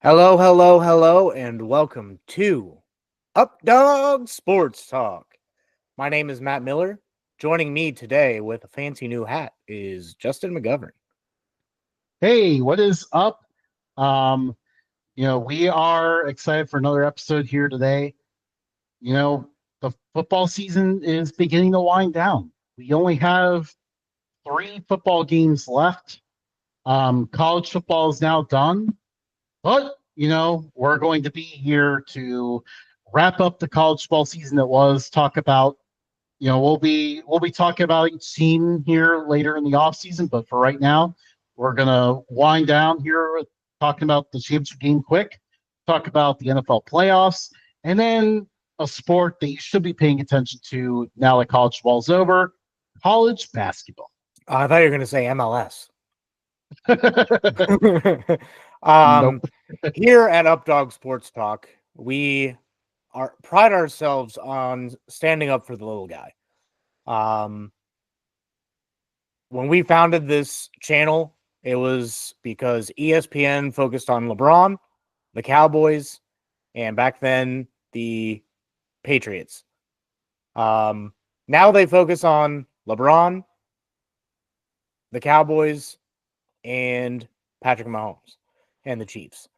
Hello, hello, hello, and welcome to Updog Sports Talk. My name is Matt Miller. Joining me today with a fancy new hat is Justin McGovern. Hey, what is up? Um, we are excited for another episode here today. The football season is beginning to wind down. We only have three football games left. College football is now done, but we're going to be here to wrap up the college football season that was, talk about, we'll be talking about each team here later in the off season, but for right now, we're gonna wind down here with talking about the championship game quick, talk about the NFL playoffs, and then a sport that you should be paying attention to now that college ball's over, college basketball. I thought you were going to say MLS. um, Nope. Here at Updog Sports Talk, we pride ourselves on standing up for the little guy. When we founded this channel, it was because ESPN focused on LeBron, the Cowboys, and back then the Patriots. Now they focus on LeBron, the Cowboys, and Patrick Mahomes and the Chiefs.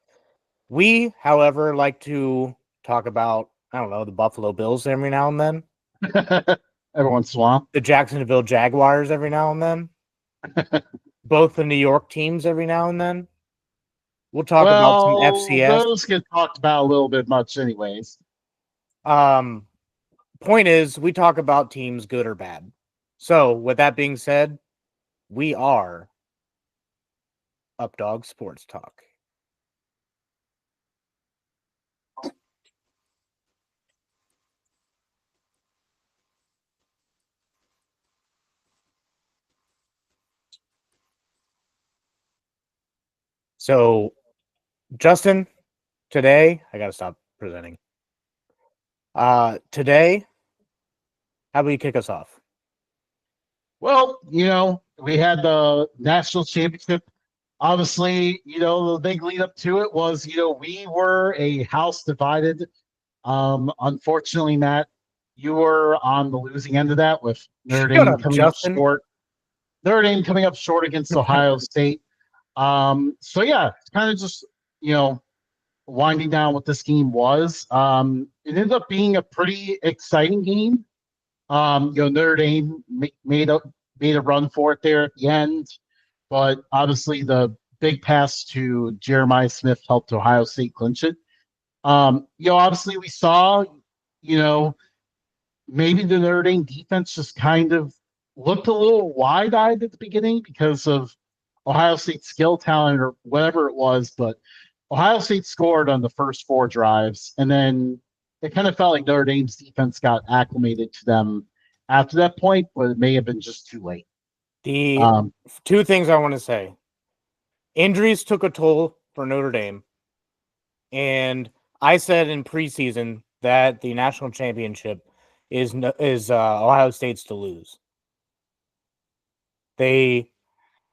We, however, like to talk about, I don't know, the Buffalo Bills every now and then, Every once in a while. the Jacksonville Jaguars every now and then, both the New York teams every now and then. We'll talk about some Well, FCS. those get talked about a little bit much, anyways. Um, Point is, we talk about teams good or bad. So, with that being said, we are Updog Sports Talk. So, Justin, today, I got to stop presenting. Today, how about you kick us off? Well, we had the national championship. Obviously, the big lead up to it was, we were a house divided. Unfortunately, Matt, you were on the losing end of that with Notre Shut Dame up, coming up Justin. short. Notre Dame coming up short against Ohio State. So yeah, it's kind of just, winding down what this game was. It ended up being a pretty exciting game. Notre Dame made a run for it there at the end, but obviously the big pass to Jeremiah Smith helped Ohio State clinch it. Obviously we saw, you know, maybe the Notre Dame defense just kind of looked a little wide-eyed at the beginning because of Ohio State's skill talent or whatever it was, but Ohio State scored on the first four drives, and then it kind of felt like Notre Dame's defense got acclimated to them after that point, but it may have been just too late. The Um, two things I want to say: injuries took a toll for Notre Dame, and I said in preseason that the national championship is Ohio State's to lose. They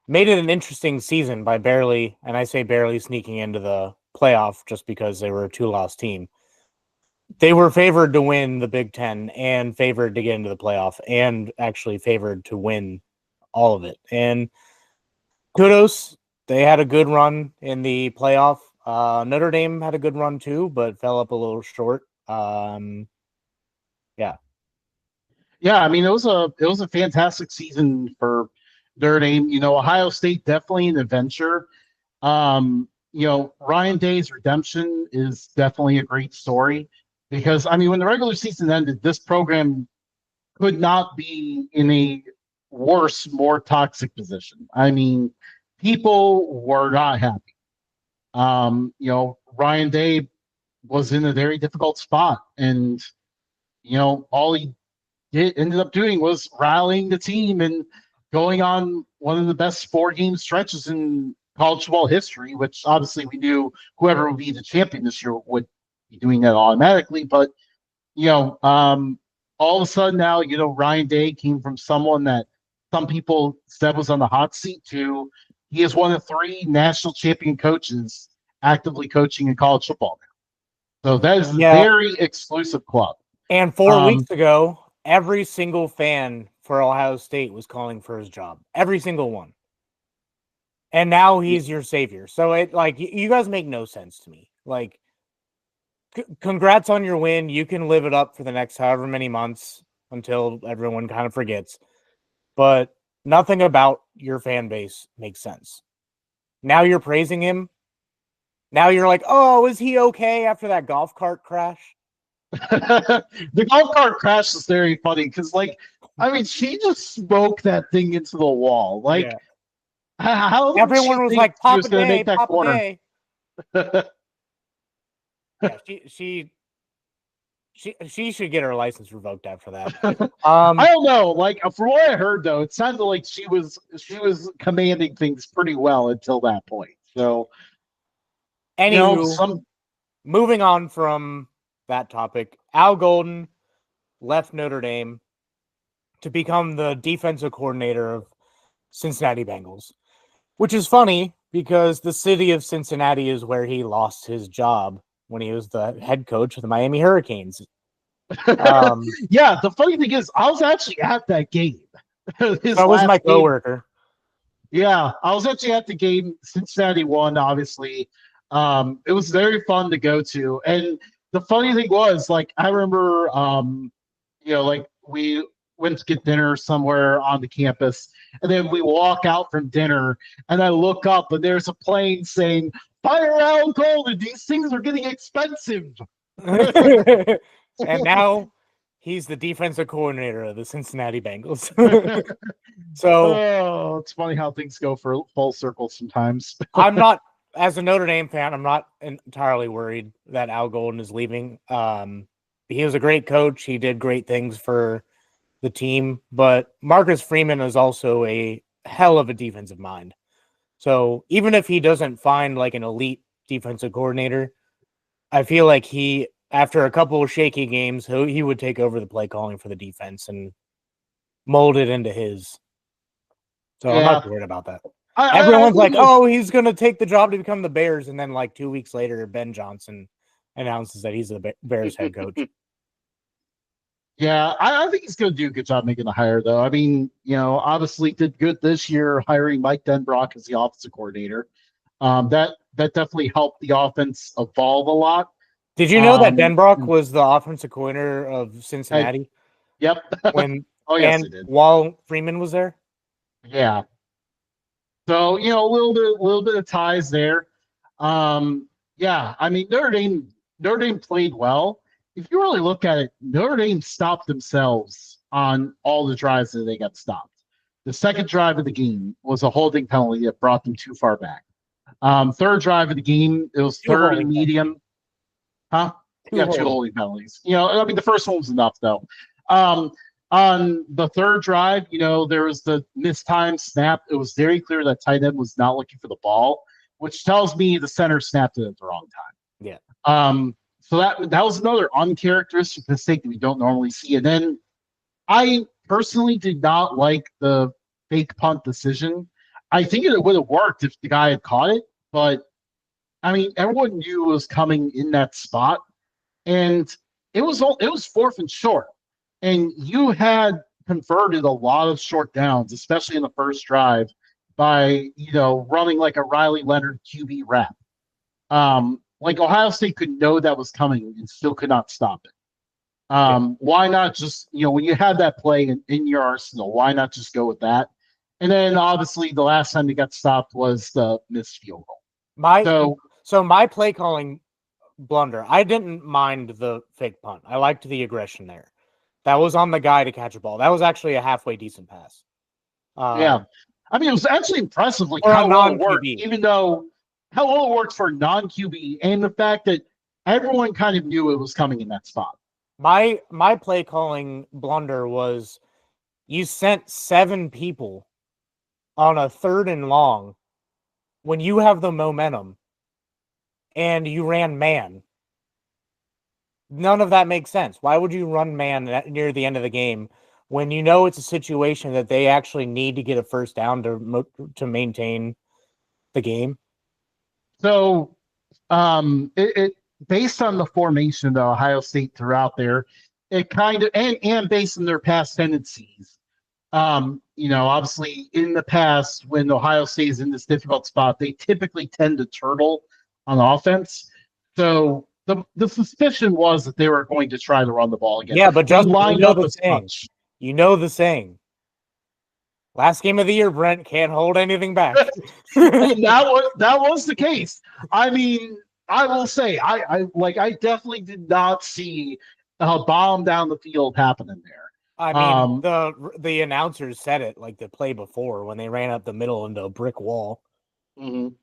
made it an interesting season by barely, and I say barely, sneaking into the playoff just because they were a two-loss team. They were favored to win the Big Ten and favored to get into the playoff and actually favored to win all of it. And kudos, they had a good run in the playoff. Notre Dame had a good run too, but fell up a little short. Yeah. yeah, I mean it was a fantastic season for Notre Dame. Ohio State definitely an adventure. Ryan Day's redemption is definitely a great story because I mean when the regular season ended, this program could not be in a worse, more toxic position. I mean, people were not happy. Ryan Day was in a very difficult spot, and all he ended up doing was rallying the team and going on one of the best four-game stretches in college football history, which obviously we knew whoever would be the champion this year would be doing that automatically. But you know, um, all of a sudden now, Ryan Day came from someone that some people said was on the hot seat to he is one of three national champion coaches actively coaching in college football now. So that is a Yeah. very exclusive club. And 4 weeks ago, every single fan for Ohio State was calling for his job. Every single one. And now he's your savior. So it like you guys make no sense to me. Like, congrats on your win. You can live it up for the next however many months until everyone kind of forgets. But nothing about your fan base makes sense. Now you're praising him. Now you're like, oh, is he okay after that golf cart crash? The golf cart crash is very funny because, like, I mean, she just smoked that thing into the wall. Like, Yeah. how did she Everyone was think like, she Pop was a going to day, make that Pop a corner? day. Yeah, she should get her license revoked after that. I don't know. Like, from what I heard, though, it sounded like she was commanding things pretty well until that point. So, Anywho, some moving on from that topic, Al Golden left Notre Dame to become the defensive coordinator of Cincinnati Bengals, which is funny because the city of Cincinnati is where he lost his job when he was the head coach of the Miami Hurricanes. Yeah, the funny thing is, I was actually at that game. His So was my last game. coworker. Yeah, I was actually at the game. Cincinnati won, obviously. It was very fun to go to. And the funny thing was, like, I remember, like we went to get dinner somewhere on the campus, and then we walk out from dinner, and I look up, and there's a plane saying, "Fire Al Golden, these things are getting expensive." And now he's the defensive coordinator of the Cincinnati Bengals. So Oh, it's funny how things go for full circle sometimes. I'm not, as a Notre Dame fan, I'm not entirely worried that Al Golden is leaving. He was a great coach. He did great things for the team, but Marcus Freeman is also a hell of a defensive mind. So even if he doesn't find like an elite defensive coordinator, I feel like he, after a couple of shaky games, he would take over the play calling for the defense and mold it into his. So I'm not worried about that. Everyone's like, oh, he's going to take the job to become the Bears. And then like 2 weeks later, Ben Johnson announces that he's the Bears head coach. Yeah, I think he's going to do a good job making the hire, though. I mean, obviously did good this year hiring Mike Denbrock as the offensive coordinator. That definitely helped the offense evolve a lot. Did you know that Denbrock was the offensive coordinator of Cincinnati? Yep. When oh yes, he did. While Freeman was there. Yeah. So a little bit of ties there. Yeah, I mean Notre Dame played well. If you really look at it, Notre Dame stopped themselves on all the drives that they got stopped. The second drive of the game was a holding penalty that brought them too far back. Third drive of the game, it was third and medium. Huh? Two holding penalties. I mean, the first one was enough, though. On the third drive, there was the mistimed snap. It was very clear that tight end was not looking for the ball, which tells me the center snapped it at the wrong time. Yeah. So that was another uncharacteristic mistake that we don't normally see. And then I personally did not like the fake punt decision. I think it would have worked if the guy had caught it, but I mean, everyone knew it was coming in that spot, and it was fourth and short, and you had converted a lot of short downs, especially in the first drive, by running like a Riley Leonard QB wrap. Like Ohio State could know that was coming and still could not stop it. Why not just, when you have that play in your arsenal, why not just go with that? And then obviously the last time they got stopped was the missed field goal. So my play calling blunder, I didn't mind the fake punt. I liked the aggression there. That was on the guy to catch a ball. That was actually a halfway decent pass. Yeah. I mean, it was actually impressive, like how well it worked, even though how well it worked for non-QB, and the fact that everyone kind of knew it was coming in that spot. My play calling blunder was you sent 7 people on a third and long when you have the momentum and you ran man. None of that makes sense. Why would you run man near the end of the game when you know it's a situation that they actually need to get a first down to maintain the game? So It based on the formation that Ohio State threw out there, it kind of and based on their past tendencies. Obviously in the past when Ohio State is in this difficult spot, they typically tend to turtle on offense. So the suspicion was that they were going to try to run the ball again. Yeah, but They Justin, you lined know up the as saying. much. You know the saying. Last game of the year, Brent can't hold anything back. And that was the case. I mean, I will say, I definitely did not see a bomb down the field happening there. I mean, the announcers said it like the play before when they ran up the middle into a brick wall. Mhm.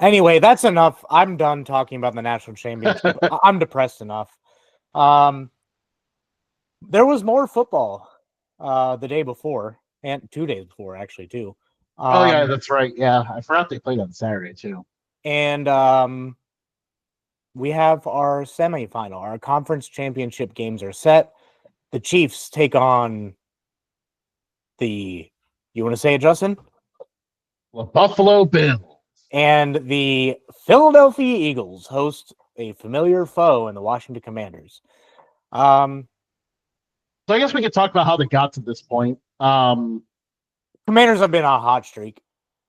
Anyway, that's enough. I'm done talking about the national championship. I'm depressed enough. There was more football the day before and 2 days before, actually, too. Oh yeah, that's right. Yeah, I forgot they played on Saturday too. And we have our semifinal. Our conference championship games are set. The Chiefs take on the. You want to say it, Justin? The Buffalo Bills. And the Philadelphia Eagles host a familiar foe in the Washington Commanders. So I guess we could talk about how they got to this point. Commanders have been on a hot streak.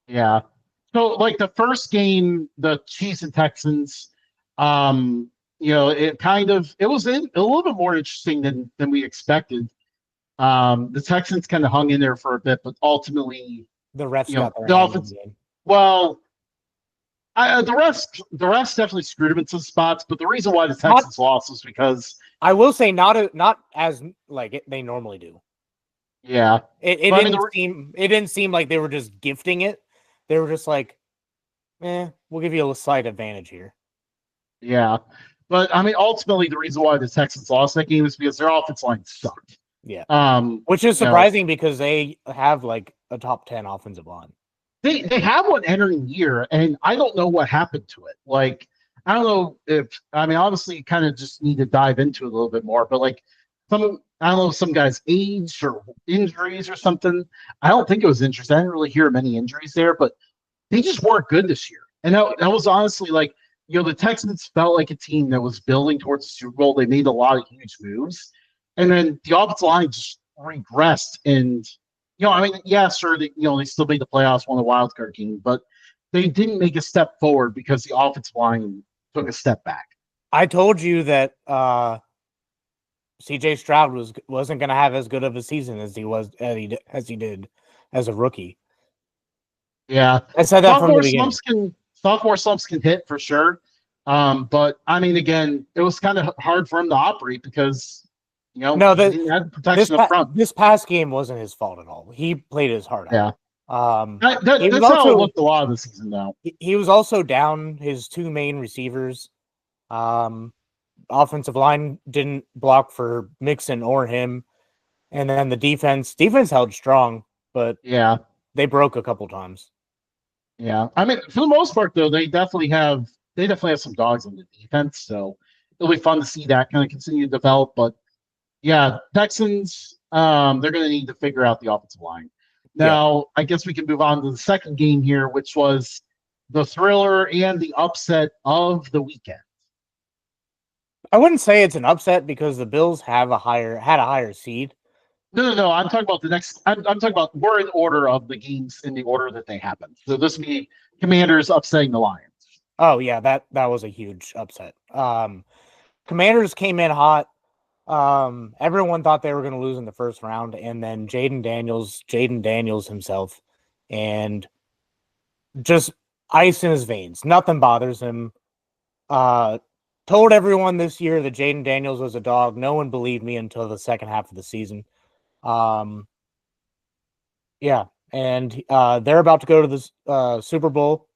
Yeah. So like the first game, the Chiefs and Texans, it was a little bit more interesting than we expected. The Texans kind of hung in there for a bit, but ultimately, The refs got their the hand in offense. the game. Well, the rest definitely screwed them in some spots, but the reason why the Texans lost was because I will say not as like they normally do. Yeah, it didn't seem like they were just gifting it. They were just like, we'll give you a slight advantage here. Yeah, but I mean, ultimately, the reason why the Texans lost that game is because their offensive line sucked. Yeah, which is surprising because they have like a top 10 offensive line. They have one entering year, and I don't know what happened to it. Like, I don't know obviously, you kind of just need to dive into it a little bit more. But like, I don't know, some guys' age or injuries or something. I don't think it was injuries. I didn't really hear many injuries there, but they just weren't good this year. And that was honestly like, the Texans felt like a team that was building towards the Super Bowl. They made a lot of huge moves. And then the offensive line just regressed. And, yeah, sure, they still made the playoffs, won the wild card game, but they didn't make a step forward because the offensive line took a step back. I told you that CJ Stroud wasn't going to have as good of a season as he did as a rookie. Yeah, I said that from the beginning. Sophomore slumps can hit for sure. But I mean, again, it was kind of hard for him to operate because he didn't have protection up front. This past game wasn't his fault at all. He played his heart out. Yeah. That's also, how it looked a lot of the season, though. He was also down his two main receivers. Offensive line didn't block for Mixon or him, and then the defense held strong, but yeah, they broke a couple times. Yeah, I mean, for the most part, though, they definitely have some dogs on the defense, so it'll be fun to see that kind of continue to develop. But yeah, Texans, they're going to need to figure out the offensive line. Now, I guess we can move on to the second game here, which was the thriller and the upset of the weekend. I wouldn't say it's an upset because the Bills had a higher seed. No. I'm talking about the next. I'm talking about we're in order of the games in the order that they happened. So this would be Commanders upsetting the Lions. Oh yeah, that was a huge upset. Commanders came in hot. Everyone thought they were going to lose in the first round, and then Jaden Daniels himself, and just ice in his veins. Nothing bothers him. Told everyone this year that Jaden Daniels was a dog. No one believed me until the second half of the season. Yeah, and they're about to go to the Super Bowl,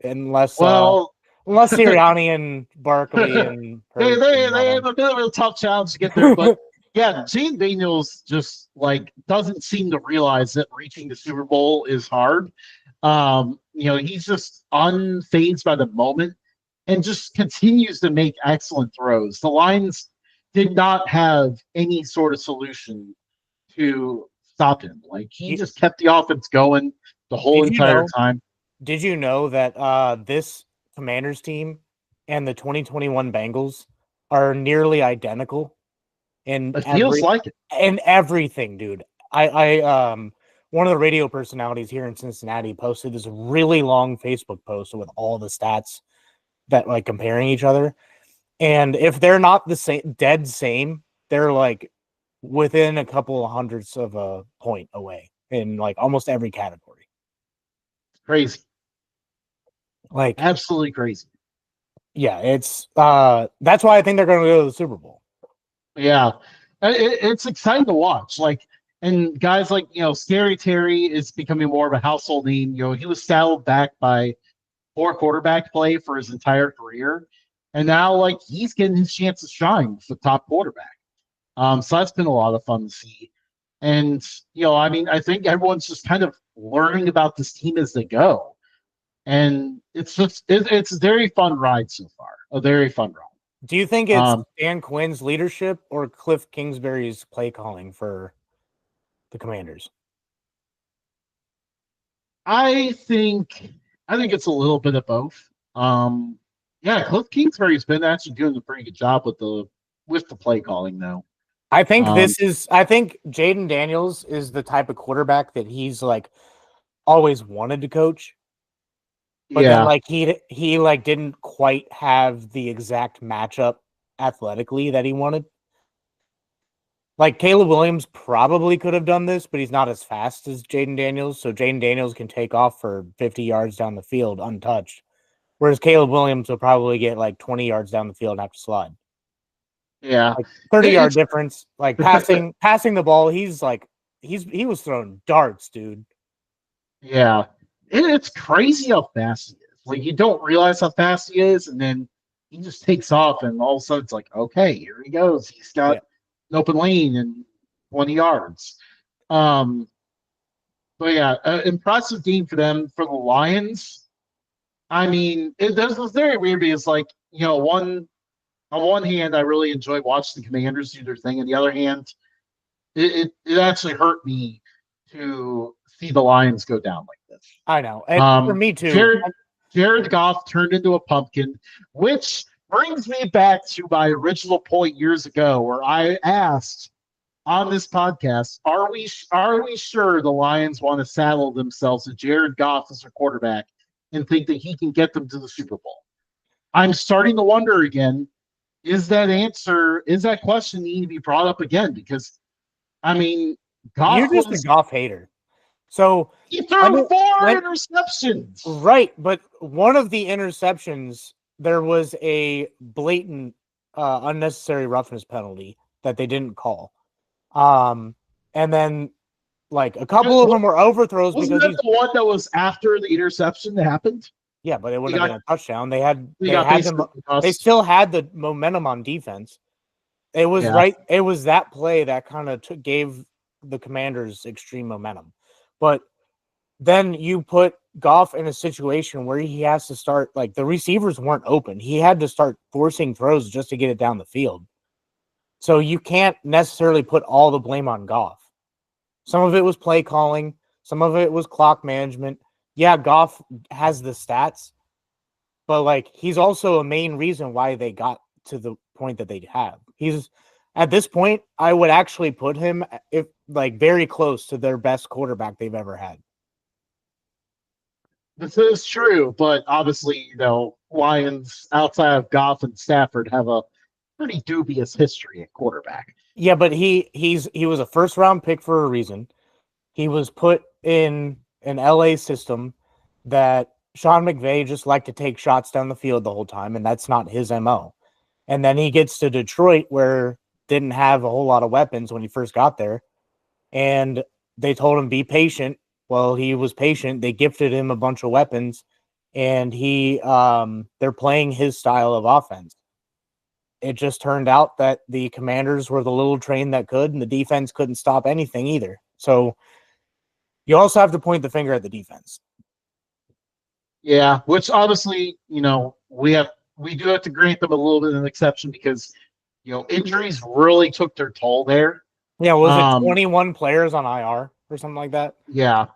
unless Sirianni and Barkley and they have a bit of a tough challenge to get there, but yeah, Jaden Daniels just doesn't seem to realize that reaching the Super Bowl is hard. He's just unfazed by the moment and just continues to make excellent throws. The Lions did not have any sort of solution to stop him. He just kept the offense going the whole entire time. Did you know that this Commanders team and the 2021 Bengals are nearly identical It feels like it. in everything, dude? I one of the radio personalities here in Cincinnati posted this really long Facebook post with all the stats that like comparing each other. And if they're not the same, dead same, they're like within a couple of hundredths of a point away in like almost every category. Crazy. Like, Absolutely crazy. yeah, it's that's why I think they're going to go to the Super Bowl. Yeah. It's exciting to watch. Like, and guys like, Scary Terry is becoming more of a household name. He was saddled back by poor quarterback play for his entire career. And now, like, he's getting his chance to shine with the top quarterback. So that's been a lot of fun to see. And, I mean, I think everyone's just kind of learning about this team as they go. And it's a very fun ride so far. A very fun ride. Do you think it's Dan Quinn's leadership or Cliff Kingsbury's play calling for the Commanders? I think it's a little bit of both. Yeah, Cliff Kingsbury's been actually doing a pretty good job with the play calling though. I think I think Jaden Daniels is the type of quarterback that he's like always wanted to coach. But then like he like didn't quite have the exact matchup athletically that he wanted. Like Caleb Williams probably could have done this, but he's not as fast as Jaden Daniels. So Jaden Daniels can take off for 50 yards down the field untouched. Whereas Caleb Williams will probably get like 20 yards down the field and have to slide. Yeah. Like 30-yard difference. Like passing the ball, he was throwing darts, dude. Yeah. It's crazy how fast he is. Like you don't realize how fast he is, and then he just takes off, and all of a sudden it's like, okay, here he goes. He's got an open lane and 20 yards. But yeah, impressive game for them. For the Lions, I mean, this was very weird because, like, on one hand, I really enjoy watching the Commanders do their thing. On the other hand, it actually hurt me to see the Lions go down like this. I know. And for me too. Jared Goff turned into a pumpkin, which brings me back to my original point years ago where I asked on this podcast, are we sure the Lions want to saddle themselves with Jared Goff as their quarterback and think that he can get them to the Super Bowl? I'm starting to wonder again, is that question need to be brought up again? Because, I mean, Goff you're just a Goff hater. So he threw 4 interceptions. Right, but one of the interceptions, there was a blatant unnecessary roughness penalty that they didn't call. And then like a couple of them were overthrows. Wasn't that the one that was after the interception that happened? Yeah, but it wouldn't have been a touchdown. They still had the momentum on defense. It was It was that play that kind of gave the Commanders extreme momentum. But then you put Goff in a situation where he has to start, like the receivers weren't open. He had to start forcing throws just to get it down the field. So you can't necessarily put all the blame on Goff. Some of it was play calling. Some of it was clock management. Yeah, Goff has the stats, but like he's also a main reason why they got to the point that they have. He's at this point, I would actually put him very close to their best quarterback they've ever had. This is true, but obviously, Lions outside of Goff and Stafford have a pretty dubious history at quarterback. Yeah, but he was a first round pick for a reason. He was put in an LA system that Sean McVay just liked to take shots down the field the whole time, and that's not his MO. And then he gets to Detroit, where didn't have a whole lot of weapons when he first got there, and they told him be patient. Well, he was patient. They gifted him a bunch of weapons, and they're playing his style of offense. It just turned out that the Commanders were the little train that could, and the defense couldn't stop anything either. So you also have to point the finger at the defense. Yeah, which obviously, we do have to grant them a little bit of an exception because, injuries really took their toll there. Yeah, was it 21 players on IR or something like that? Yeah.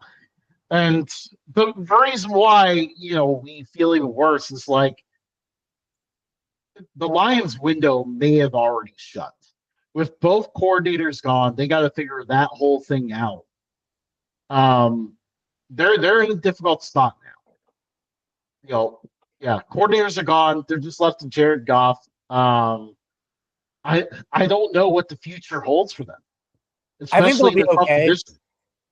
And the reason why, we feel even worse is like the Lions window may have already shut. With both coordinators gone, they got to figure that whole thing out. Um, they're in a difficult spot now. Yeah, coordinators are gone. They're just left to Jared Goff. I don't know what the future holds for them, I think they'll especially in be the tough okay. division.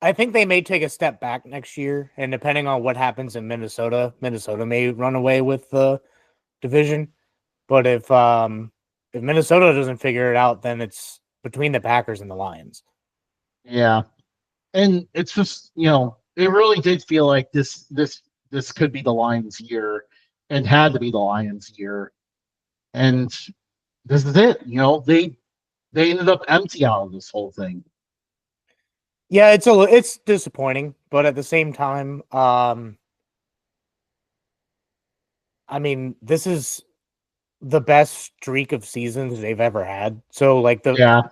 I think they may take a step back next year, and depending on what happens in Minnesota, Minnesota may run away with the division. But if Minnesota doesn't figure it out, then it's between the Packers and the Lions. Yeah, and it's just it really did feel like this could be the Lions' year, and had to be the Lions' year, and this is it. They ended up empty out of this whole thing. Yeah, it's disappointing, but at the same time, I mean, this is the best streak of seasons they've ever had. So like Yeah,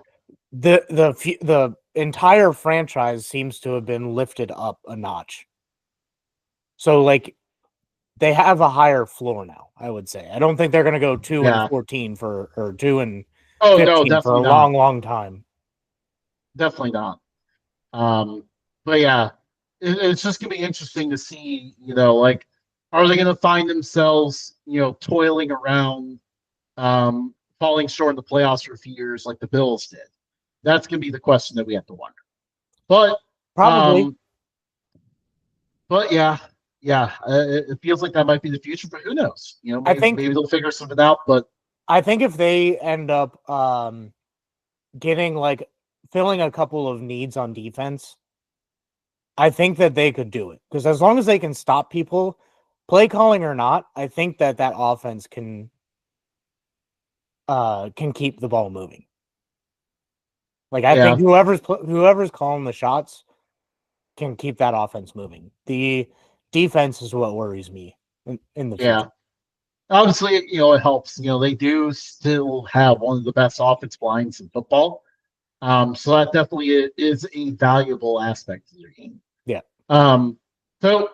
the entire franchise seems to have been lifted up a notch. So like they have a higher floor now, I would say. I don't think they're going to go 2-14 or 2-15 no, for a definitely not. long, long time. Definitely not. But yeah, it's just gonna be interesting to see. Like, are they gonna find themselves, toiling around, falling short in the playoffs for a few years like the Bills did? That's gonna be the question that we have to wonder. But, Probably. um, but yeah, it feels like that might be the future. But who knows? I Maybe they'll figure something out. But think if they end up getting like filling a couple of needs on defense, I think that they could do it, because as long as they can stop people, play calling or not, I think that offense can keep the ball moving. Like I yeah, think whoever's calling the shots can keep that offense moving. The defense is what worries me in the yeah. future. Obviously, it helps. They do still have one of the best offensive lines in football. So that definitely is a valuable aspect of their game. Yeah. Um, so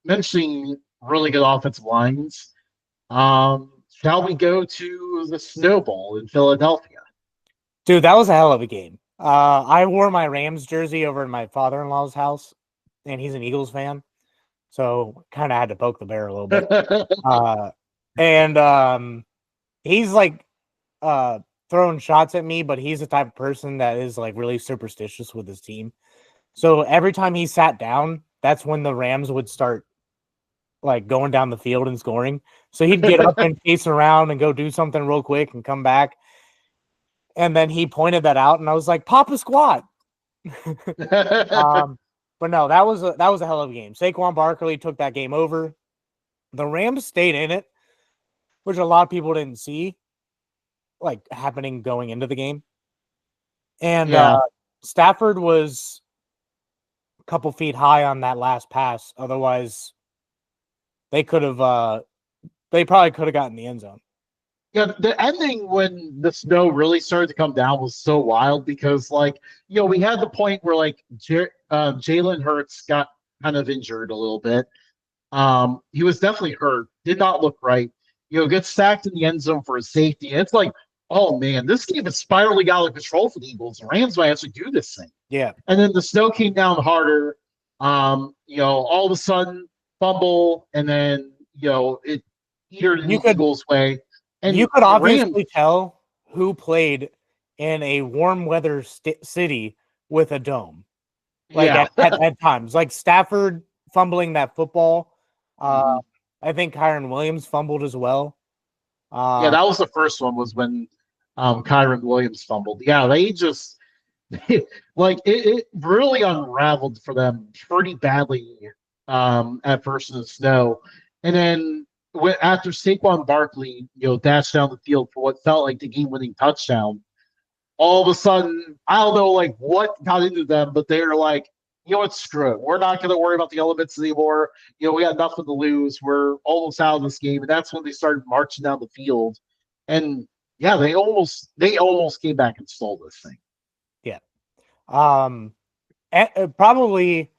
mentioning really good offensive lines, shall we go to the Snow Bowl in Philadelphia? Dude, that was a hell of a game. I wore my Rams jersey over in my father-in-law's house, and he's an Eagles fan, so kind of had to poke the bear a little bit. And he's like throwing shots at me, but he's the type of person that is like really superstitious with his team. So every time he sat down, that's when the Rams would start like going down the field and scoring. So he'd get up and pace around and go do something real quick and come back. And then he pointed that out, and I was like, "Pop a squat." But no, that was a hell of a game. Saquon Barkley took that game over. The Rams stayed in it, which a lot of people didn't see like happening going into the game. And Yeah, Stafford was a couple feet high on that last pass. Otherwise, they could have. They probably could have gotten the end zone. yeah. The ending when the snow really started to come down was so wild because, like, we had the point where like Jalen Hurts got kind of injured a little bit. He was definitely hurt. Did not look right. Gets sacked in the end zone for a safety. And it's like, oh man, this game is spiraling out of control for the Eagles. The Rams might actually do this thing. Yeah, And then the snow came down harder. All of a sudden, fumble, and then it petered in you the could Eagles' way. you And could the Rams, obviously tell who played in a warm weather city with a dome. Like yeah, at times, like Stafford fumbling that football. Mhm. I think Kyron Williams fumbled as well. Yeah, Uh, that was the first one. Was when Kyron Williams fumbled. Yeah, they just like it really unraveled for them pretty badly at first in the snow, and then after Saquon Barkley, dashed down the field for what felt like the game-winning touchdown. All of a sudden, I don't know like what got into them, but they're like, what, screw it. We're not going to worry about the elements anymore. We got nothing to lose. We're almost out of this game, and that's when they started marching down the field. And yeah, they almost came back and stole this thing. yeah. Probably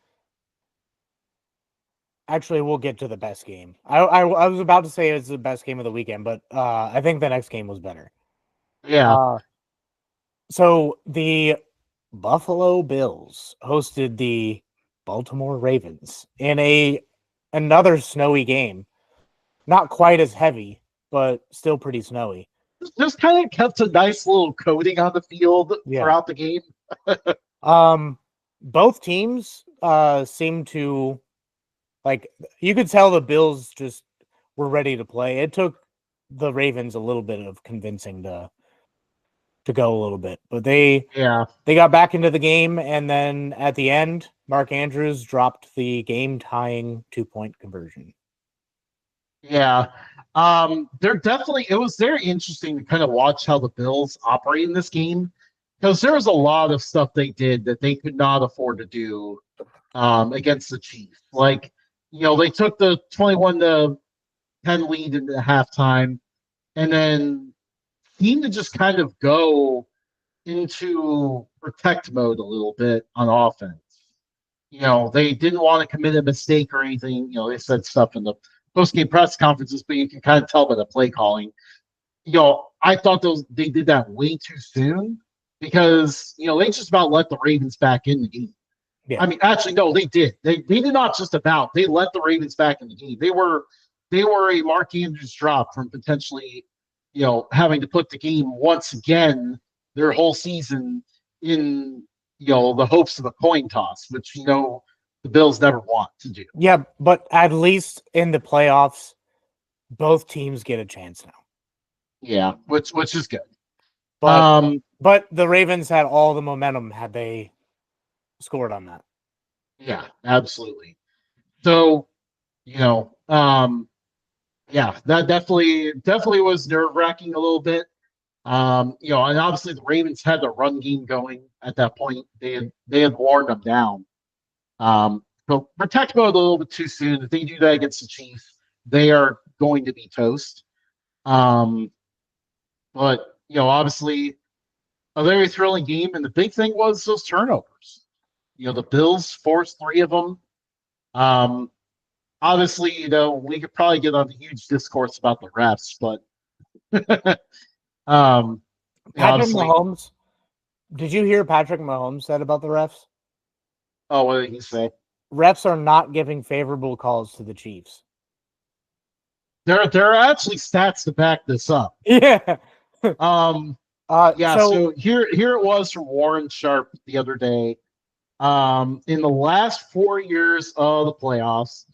Actually, we'll get to the best game. I was about to say it's the best game of the weekend, but I think the next game was better. Yeah. So the Buffalo Bills hosted the Baltimore Ravens in another snowy game. Not quite as heavy, but still pretty snowy. Just kind of kept a nice little coating on the field Yeah. throughout the game. Both teams seemed to, like, you could tell the Bills just were ready to play. It took the Ravens a little bit of convincing to go a little bit, but they got back into the game, and then at the end, Mark Andrews dropped the game-tying 2-point conversion. Yeah. It was very interesting to kind of watch how the Bills operate in this game, because there was a lot of stuff they did that they could not afford to do against the Chiefs. Like, they took the 21-10 lead into halftime, and then seemed to just kind of go into protect mode a little bit on offense. They didn't want to commit a mistake or anything. They said stuff in the post-game press conferences, but you can kind of tell by the play calling. I thought they did that way too soon, because they just about let the Ravens back in the game. Yeah. I mean, actually, no, they did. They did not just about. They let the Ravens back in the game. They were a Mark Andrews drop from potentially, having to put the game once again their whole season in the hopes of a coin toss, which the Bills never want to do. Yeah, but at least in the playoffs, both teams get a chance now. Yeah, which is good. But the Ravens had all the momentum had they scored on that. Yeah, absolutely. So, yeah, that definitely was nerve-wracking a little bit. And obviously the Ravens had the run game going at that point. They had worn them down. So protect mode a little bit too soon. If they do that against the Chiefs, they are going to be toast. But obviously a very thrilling game, and the big thing was those turnovers. The Bills forced 3 of them. Obviously, we could probably get on a huge discourse about the refs, but Patrick Mahomes. Did you hear Patrick Mahomes said about the refs? Oh, what did he say? Refs are not giving favorable calls to the Chiefs. There are actually stats to back this up. Yeah. So here it was from Warren Sharp the other day. In the last 4 years of the playoffs,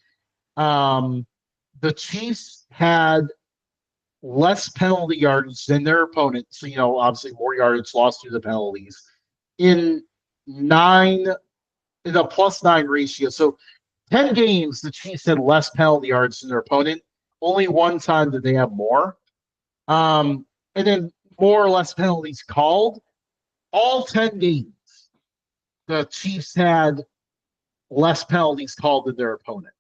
the Chiefs had less penalty yardage than their opponent. So, obviously more yardage lost through the penalties in a +9 ratio. So 10 games, the Chiefs had less penalty yards than their opponent. Only one time did they have more. And then more or less penalties called. All 10 games, the Chiefs had less penalties called than their opponent.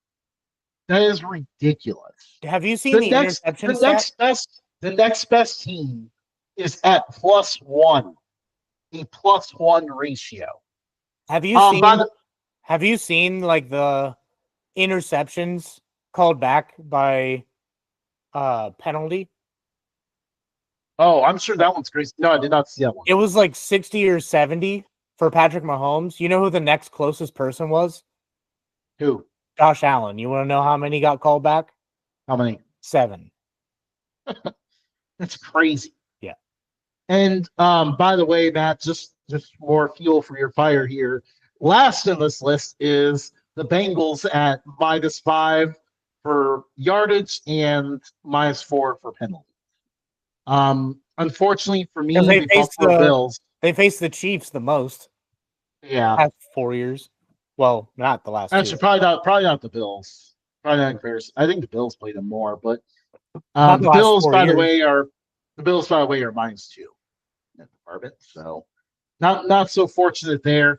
That is ridiculous. Have you seen the interception stat? The next best team is at +1, a +1 ratio. Have you seen like the interceptions called back by penalty? Oh, I'm sure that one's crazy. No, I did not see that one. It was like 60 or 70 for Patrick Mahomes. You know who the next closest person was? Who? Josh Allen. You want to know how many got called back? How many? 7. That's crazy. Yeah. And by the way, Matt, just more fuel for your fire here. Last on this list is the Bengals at -5 for yardage and -4 for penalty. Unfortunately for me, the Buffalo Bills. They faced the Chiefs the most. Yeah. Past 4 years. Well, not the last. Actually, 2. probably not the Bills. Probably not comparison. I think the Bills played them more, but the Bills, by the way, are -2 in that department. So not so fortunate there.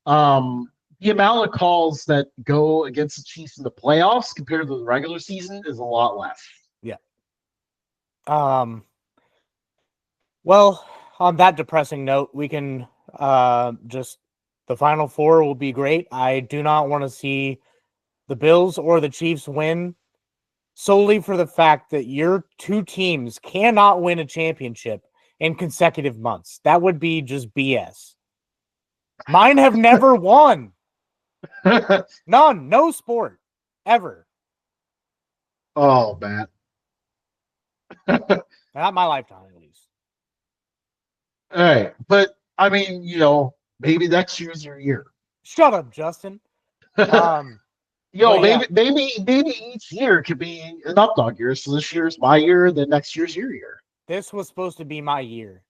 The amount of calls that go against the Chiefs in the playoffs compared to the regular season is a lot less. Yeah. Well, on that depressing note, we can just the Final Four will be great. I do not want to see the Bills or the Chiefs win solely for the fact that your two teams cannot win a championship in consecutive months. That would be just BS. Mine have never won. None. No sport. Ever. Oh, man. Not my lifetime, at least. All right. But, I mean, maybe next year's your year. Shut up, Justin. Maybe each year could be an Updog year. So this year's my year, then next year's your year. This was supposed to be my year.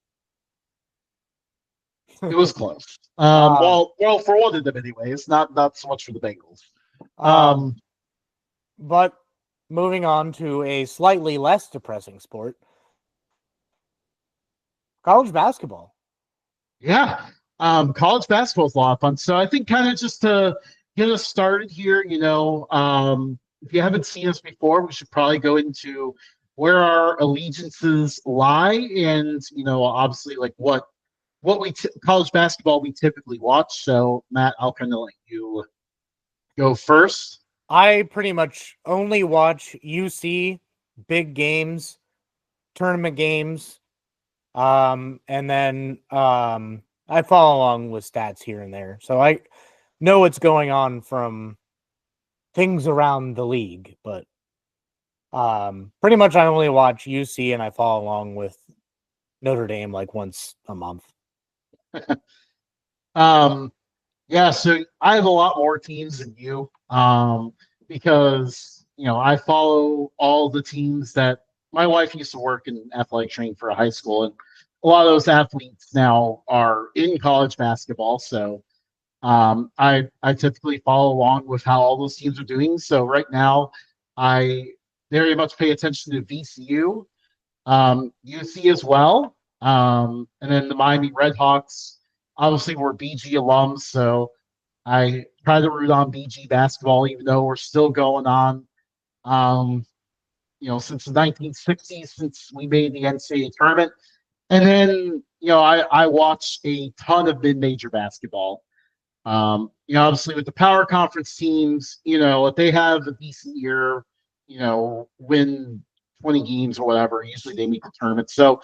It was close. Well, for one of them, anyways. Not so much for the Bengals. But moving on to a slightly less depressing sport, college basketball. Yeah. College basketball is a lot of fun. So I think kind of just to get us started here, if you haven't seen us before, we should probably go into where our allegiances lie and, obviously like what college basketball we typically watch. So Matt, I'll kind of let you go first. I pretty much only watch UC, big games, tournament games, and then I follow along with stats here and there. So I know what's going on from things around the league, but pretty much I only watch UC and I follow along with Notre Dame like once a month. Yeah, so I have a lot more teams than you, because I follow all the teams that my wife used to work in athletic training for a high school, and a lot of those athletes now are in college basketball. So I typically follow along with how all those teams are doing. So right now, I very much pay attention to VCU, UC as well, and then the Miami Redhawks. Obviously, we're BG alums, so I try to root on BG basketball, even though we're still going on, since the 1960s, since we made the NCAA tournament. And then, I watch a ton of mid-major basketball. Obviously with the power conference teams, if they have a decent year, win 20 games or whatever, usually they make the tournament. So,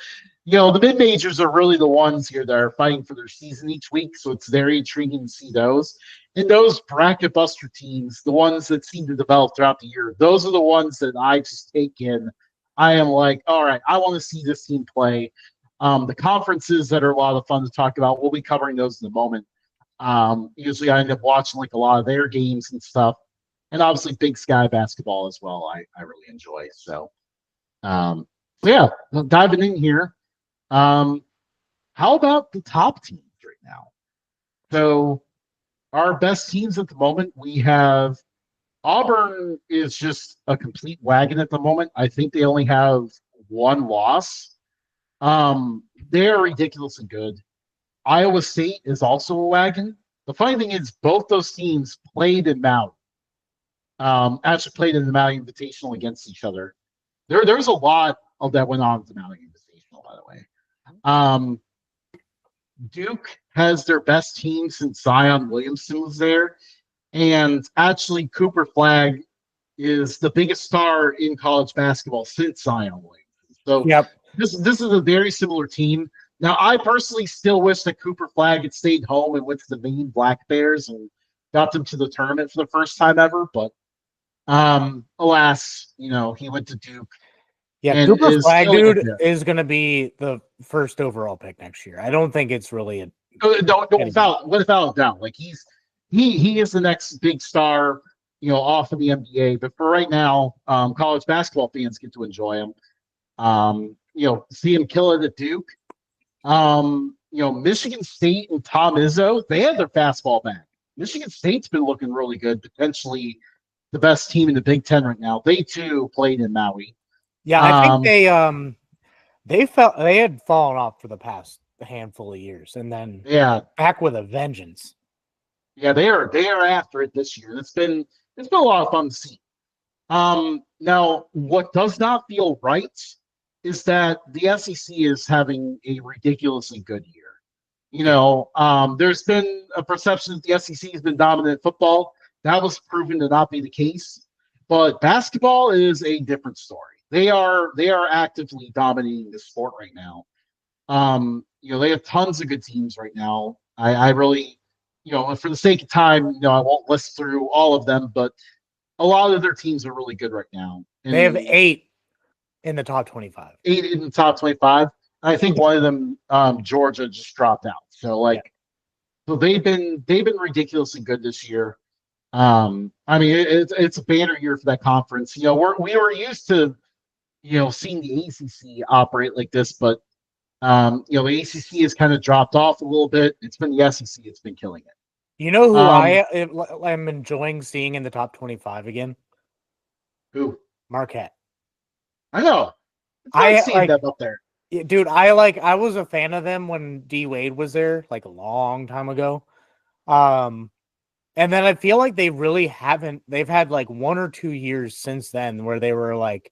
the mid majors are really the ones here that are fighting for their season each week. So it's very intriguing to see those. And those bracket buster teams, the ones that seem to develop throughout the year, those are the ones that I just take in. I am like, all right, I want to see this team play. The conferences that are a lot of fun to talk about, we'll be covering those in a moment. Usually I end up watching like a lot of their games and stuff. And obviously Big Sky basketball as well, I really enjoy. So yeah, diving in here. How about the top teams right now? So our best teams at the moment, we have Auburn is just a complete wagon at the moment. I think they only have one loss. They're ridiculously good. Iowa State is also a wagon. The funny thing is both those teams played in Maui. Actually played in the Maui Invitational against each other. There's a lot of that went on at the Maui Invitational, by the way. Duke has their best team since Zion Williamson was there. And actually, Cooper Flagg is the biggest star in college basketball since Zion Williamson. So yep. This is a very similar team. Now, I personally still wish that Cooper Flagg had stayed home and went to the Maine Black Bears and got them to the tournament for the first time ever. But alas, he went to Duke. Yeah, Cooper Flagg, dude, is going to be the first overall pick next year. I don't think it's really without a doubt. Like he is the next big star, off of the NBA. But for right now, college basketball fans get to enjoy him. See him kill it at Duke. Michigan State and Tom Izzo, they had their fastball back. Michigan State's been looking really good, potentially the best team in the Big Ten right now. They too played in Maui. Yeah, I think they had fallen off for the past handful of years, and then back with a vengeance. Yeah, they are after it this year. It's been a lot of fun to see. Now, what does not feel right is that the SEC is having a ridiculously good year. There's been a perception that the SEC has been dominant in football. That was proven to not be the case. But basketball is a different story. They are actively dominating the sport right now. They have tons of good teams right now. I really, for the sake of time, I won't list through all of them, but a lot of their teams are really good right now. They have And 8 in the top 25. 8 in the top 25. I think one of them, Georgia, just dropped out. Yeah. So they've been ridiculously good this year. I mean, it's a banner year for that conference. We were used to seeing the ACC operate like this, but the ACC has kind of dropped off a little bit. It's been the SEC. It's been killing it. You know who Um, I'm enjoying seeing in the top 25 again? who? Marquette. I know. It's fun I seeing like, them up there. dude. I was a fan of them when D Wade was there, like a long time ago. And then I feel like they really haven't. They've had like 1 or 2 years since then where they were like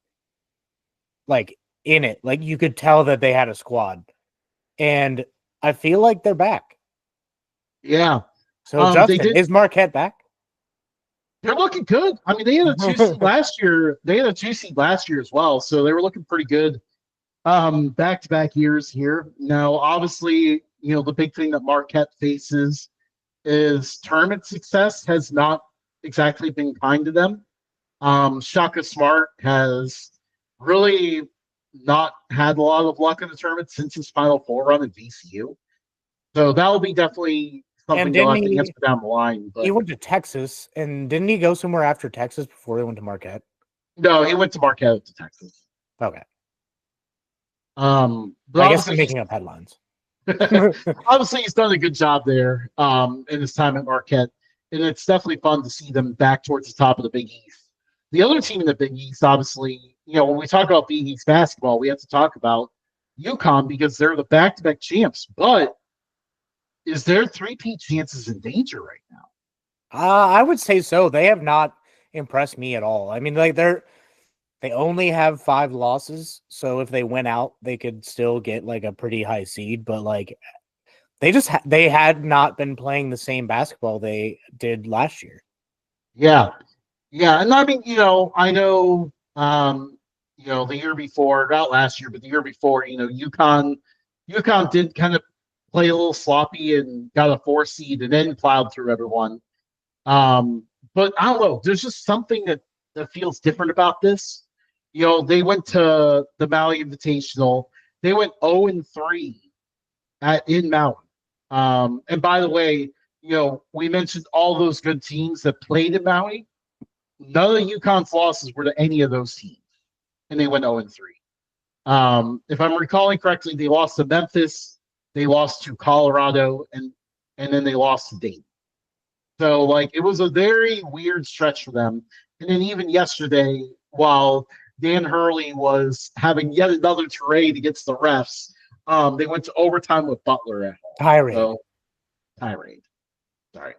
in it. Like you could tell that they had a squad, and I feel like they're back. Yeah. So They Justin, did. is Marquette back? They're looking good. I mean, they had a 2 seed last year. They had a 2 seed last year as well, so they were looking pretty good. Back-to-back years here. Now, obviously, the big thing that Marquette faces is tournament success has not exactly been kind to them. Shaka Smart has really not had a lot of luck in the tournament since his Final Four run at VCU. So that will be definitely And something they'll have to answer down the line. he But went to Texas, and didn't he go somewhere after Texas before he went to Marquette? no, he went to Marquette to Texas. Okay. But I guess I'm obviously making up headlines. obviously he's done a good job there in his time at Marquette. And it's definitely fun to see them back towards the top of the Big East. The other team in the Big East, obviously, when we talk about Big East basketball, we have to talk about UConn because they're the back-to-back champs. But is their three-peat chances in danger right now? I would say so. They have not impressed me at all. I mean, like they only have 5 losses, so if they went out, they could still get like a pretty high seed. But like they had not been playing the same basketball they did last year. Yeah. Yeah. And I mean, I know, the year before, not last year, but the year before, UConn did kind of play a little sloppy and got a 4 seed and then plowed through everyone. But I don't know. There's just something that feels different about this. They went to the Maui Invitational. They went 0-3 in Maui. And by the way, we mentioned all those good teams that played in Maui. None of UConn's losses were to any of those teams, and they went 0-3. If I'm recalling correctly, they lost to Memphis, they lost to Colorado, and then they lost to Dayton. So like it was a very weird stretch for them. And then even yesterday, while Dan Hurley was having yet another tirade against the refs, they went to overtime with Butler at home. Tirade. So, tirade. Sorry.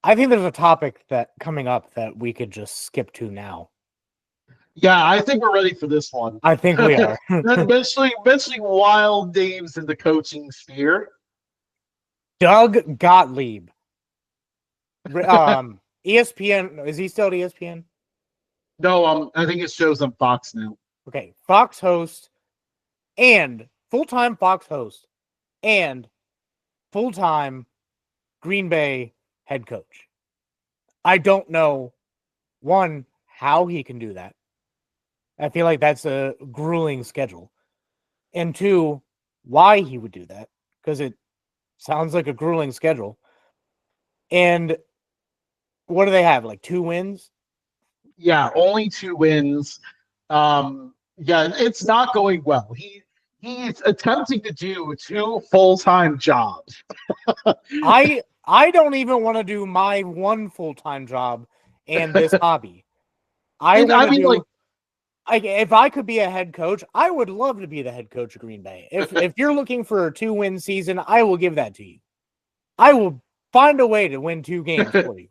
I think there's a topic that coming up that we could just skip to now. Yeah, I think we're ready for this one. I think we are. Eventually wild names in the coaching sphere. Doug Gottlieb. ESPN, is he still at ESPN? No, I think it shows on Fox now. Okay, Fox host and full-time Fox host and full-time Green Bay head coach. I don't know, one, how he can do that. I feel like that's a grueling schedule. And 2, why he would do that, because it sounds like a grueling schedule. And what do they have? Like 2 wins? Yeah, only 2 wins. Yeah, it's not going well. He's attempting to do 2 full-time jobs. I don't even want to do my one full-time job and this hobby. If I could be a head coach, I would love to be the head coach of Green Bay. If you're looking for a 2-win season, I will give that to you. I will find a way to win 2 games for you.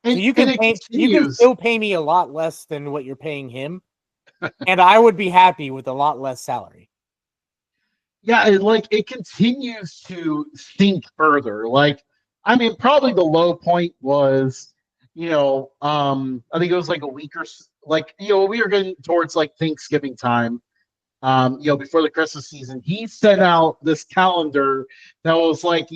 So you can still pay me a lot less than what you're paying him, and I would be happy with a lot less salary. Yeah, it continues to sink further. Like I mean, probably the low point was, I think it was like a week like, we were getting towards like Thanksgiving time, before the Christmas season. He sent out this calendar that was like,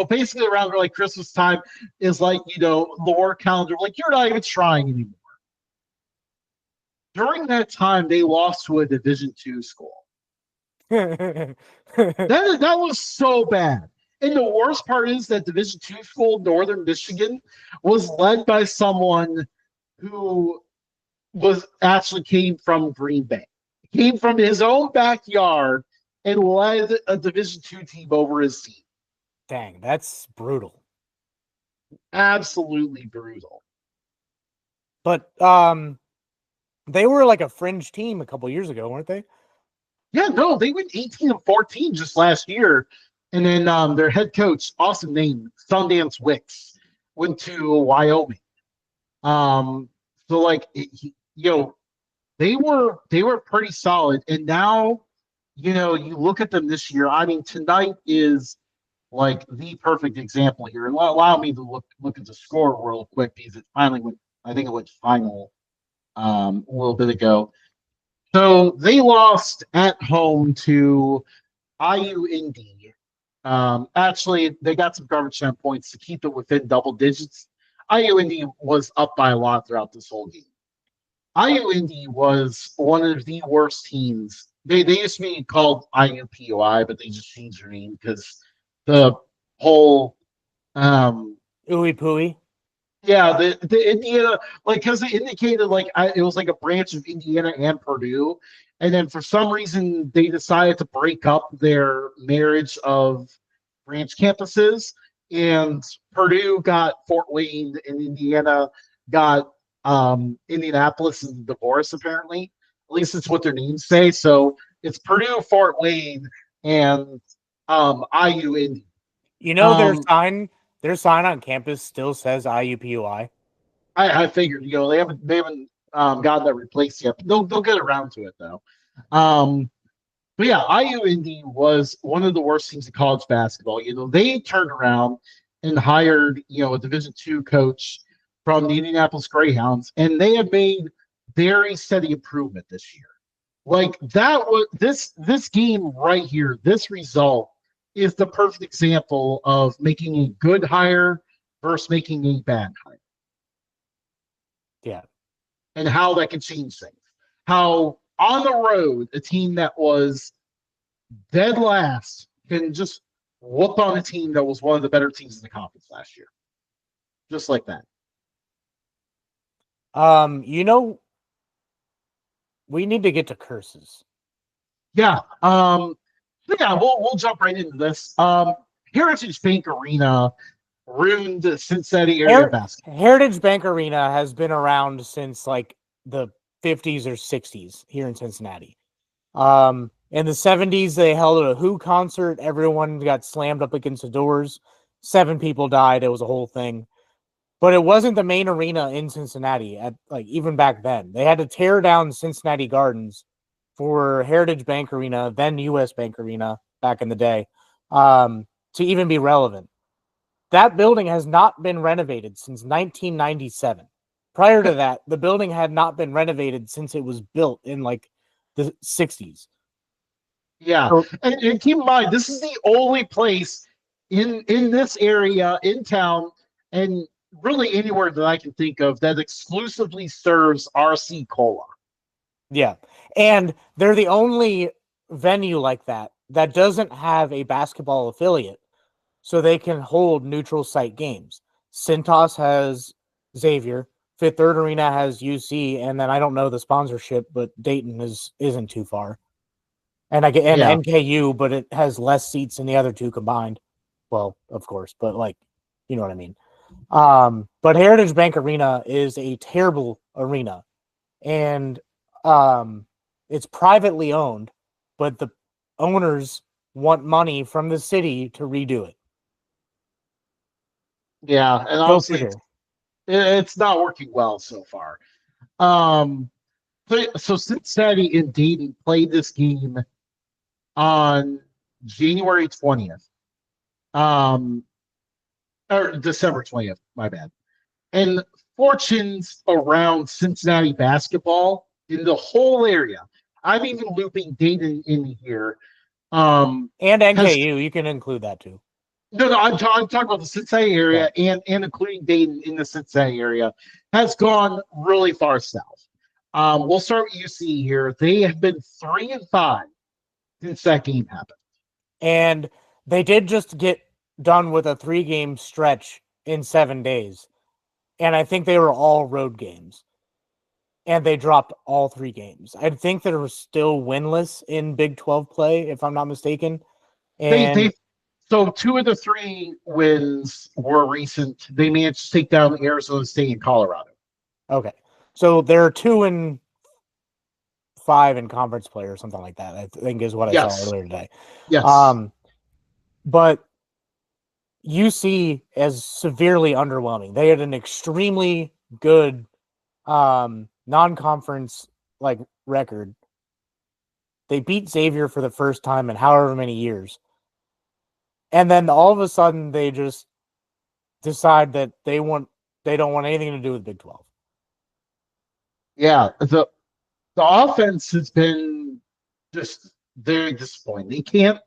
basically around like Christmas time is like, lore calendar. Like, you're not even trying anymore. During that time, they lost to a Division II school. That was so bad. And the worst part is that Division II school, Northern Michigan, was led by someone who was actually came from Green Bay, came from his own backyard, and led a Division II team over his team. Dang, that's brutal. Absolutely brutal. But they were like a fringe team a couple years ago, weren't they? Yeah, no, they went 18-14 just last year. And then their head coach, awesome name, Sundance Wicks, went to Wyoming. Um, so like they were pretty solid. And now, you look at them this year. I mean, tonight is like the perfect example here. And allow me to look at the score real quick because it finally went. I think it went final a little bit ago. So they lost at home to IU Indy. Actually, they got some garbage time points to keep it within double digits. IU Indy was up by a lot throughout this whole game. IU Indy was one of the worst teams. They used to be called IUPUI, but they just changed their name because the whole Ooey pooey. yeah, the Indiana, like, because it indicated like it was like a branch of Indiana and Purdue, and then for some reason they decided to break up their marriage of branch campuses, and Purdue got Fort Wayne, and Indiana got Indianapolis in the divorce. Apparently, at least it's what their names say. So it's Purdue, Fort Wayne, and IU Indy. You know Um, their sign on campus still says IUPUI. I figured, they haven't gotten that replaced yet, but they'll get around to it though. Um, but yeah, IU Indy was one of the worst teams in college basketball. They turned around and hired, a Division II coach from the Indianapolis Greyhounds, and they have made very steady improvement this year. Like that was this game right here, this result is the perfect example of making a good hire versus making a bad hire Yeah. and how that can change things. How on the road, a team that was dead last can just whoop on a team that was one of the better teams in the conference last year. Just like that. You know, we need to get to curses. Yeah. Yeah, we'll jump right into this. Heritage Bank Arena ruined the Cincinnati area basketball. Heritage Bank Arena has been around since like the 50s or 60s here in Cincinnati. In the 70s, they held a Who concert. Everyone got slammed up against the doors. 7 people died. It was a whole thing. But it wasn't the main arena in Cincinnati at like even back then. They had to tear down Cincinnati Gardens for Heritage Bank Arena, then US Bank Arena back in the day, to even be relevant. That building has not been renovated since 1997. Prior to that, the building had not been renovated since it was built in like the 60s. Yeah, So, and keep in mind, this is the only place in this area in town, and really anywhere that I can think of that exclusively serves RC Cola. yeah. And they're the only venue like that that doesn't have a basketball affiliate, so they can hold neutral site games. Cintas has Xavier, Fifth Third Arena has UC, and then I don't know the sponsorship, but Dayton isn't too far. And I get and Yeah, NKU, but it has less seats than the other two combined. Well, of course, but like, you know what I mean. But Heritage Bank Arena is a terrible arena, and it's privately owned, but the owners want money from the city to redo it. yeah, and Go honestly, figure. it's not working well so far. Um, so Cincinnati and Dayton played this game on January 20th. or December 20th, my bad. And fortunes around Cincinnati basketball in the whole area. I'm even looping Dayton in here. And Has NKU, you can include that too. no, I'm talking about the Cincinnati area and including Dayton in the Cincinnati area has gone really far south. We'll start with UC here. They have been 3-5 since that game happened. And they did just get done with a 3-game stretch in 7 days. And I think they were all road games. And they dropped all 3 games. I think they were still winless in Big 12 play, if I'm not mistaken. And So 2 of the 3 wins were recent. They managed to take down Arizona State and Colorado. Okay. So they're 2-5 in conference play or something like that, I think is what I saw earlier today. Yes. But UC is severely underwhelming. They had an extremely good non-conference like record. They beat Xavier for the first time in however many years. And then all of a sudden they just decide that they don't want anything to do with Big 12. Yeah, the offense has been just very disappointing. They can't.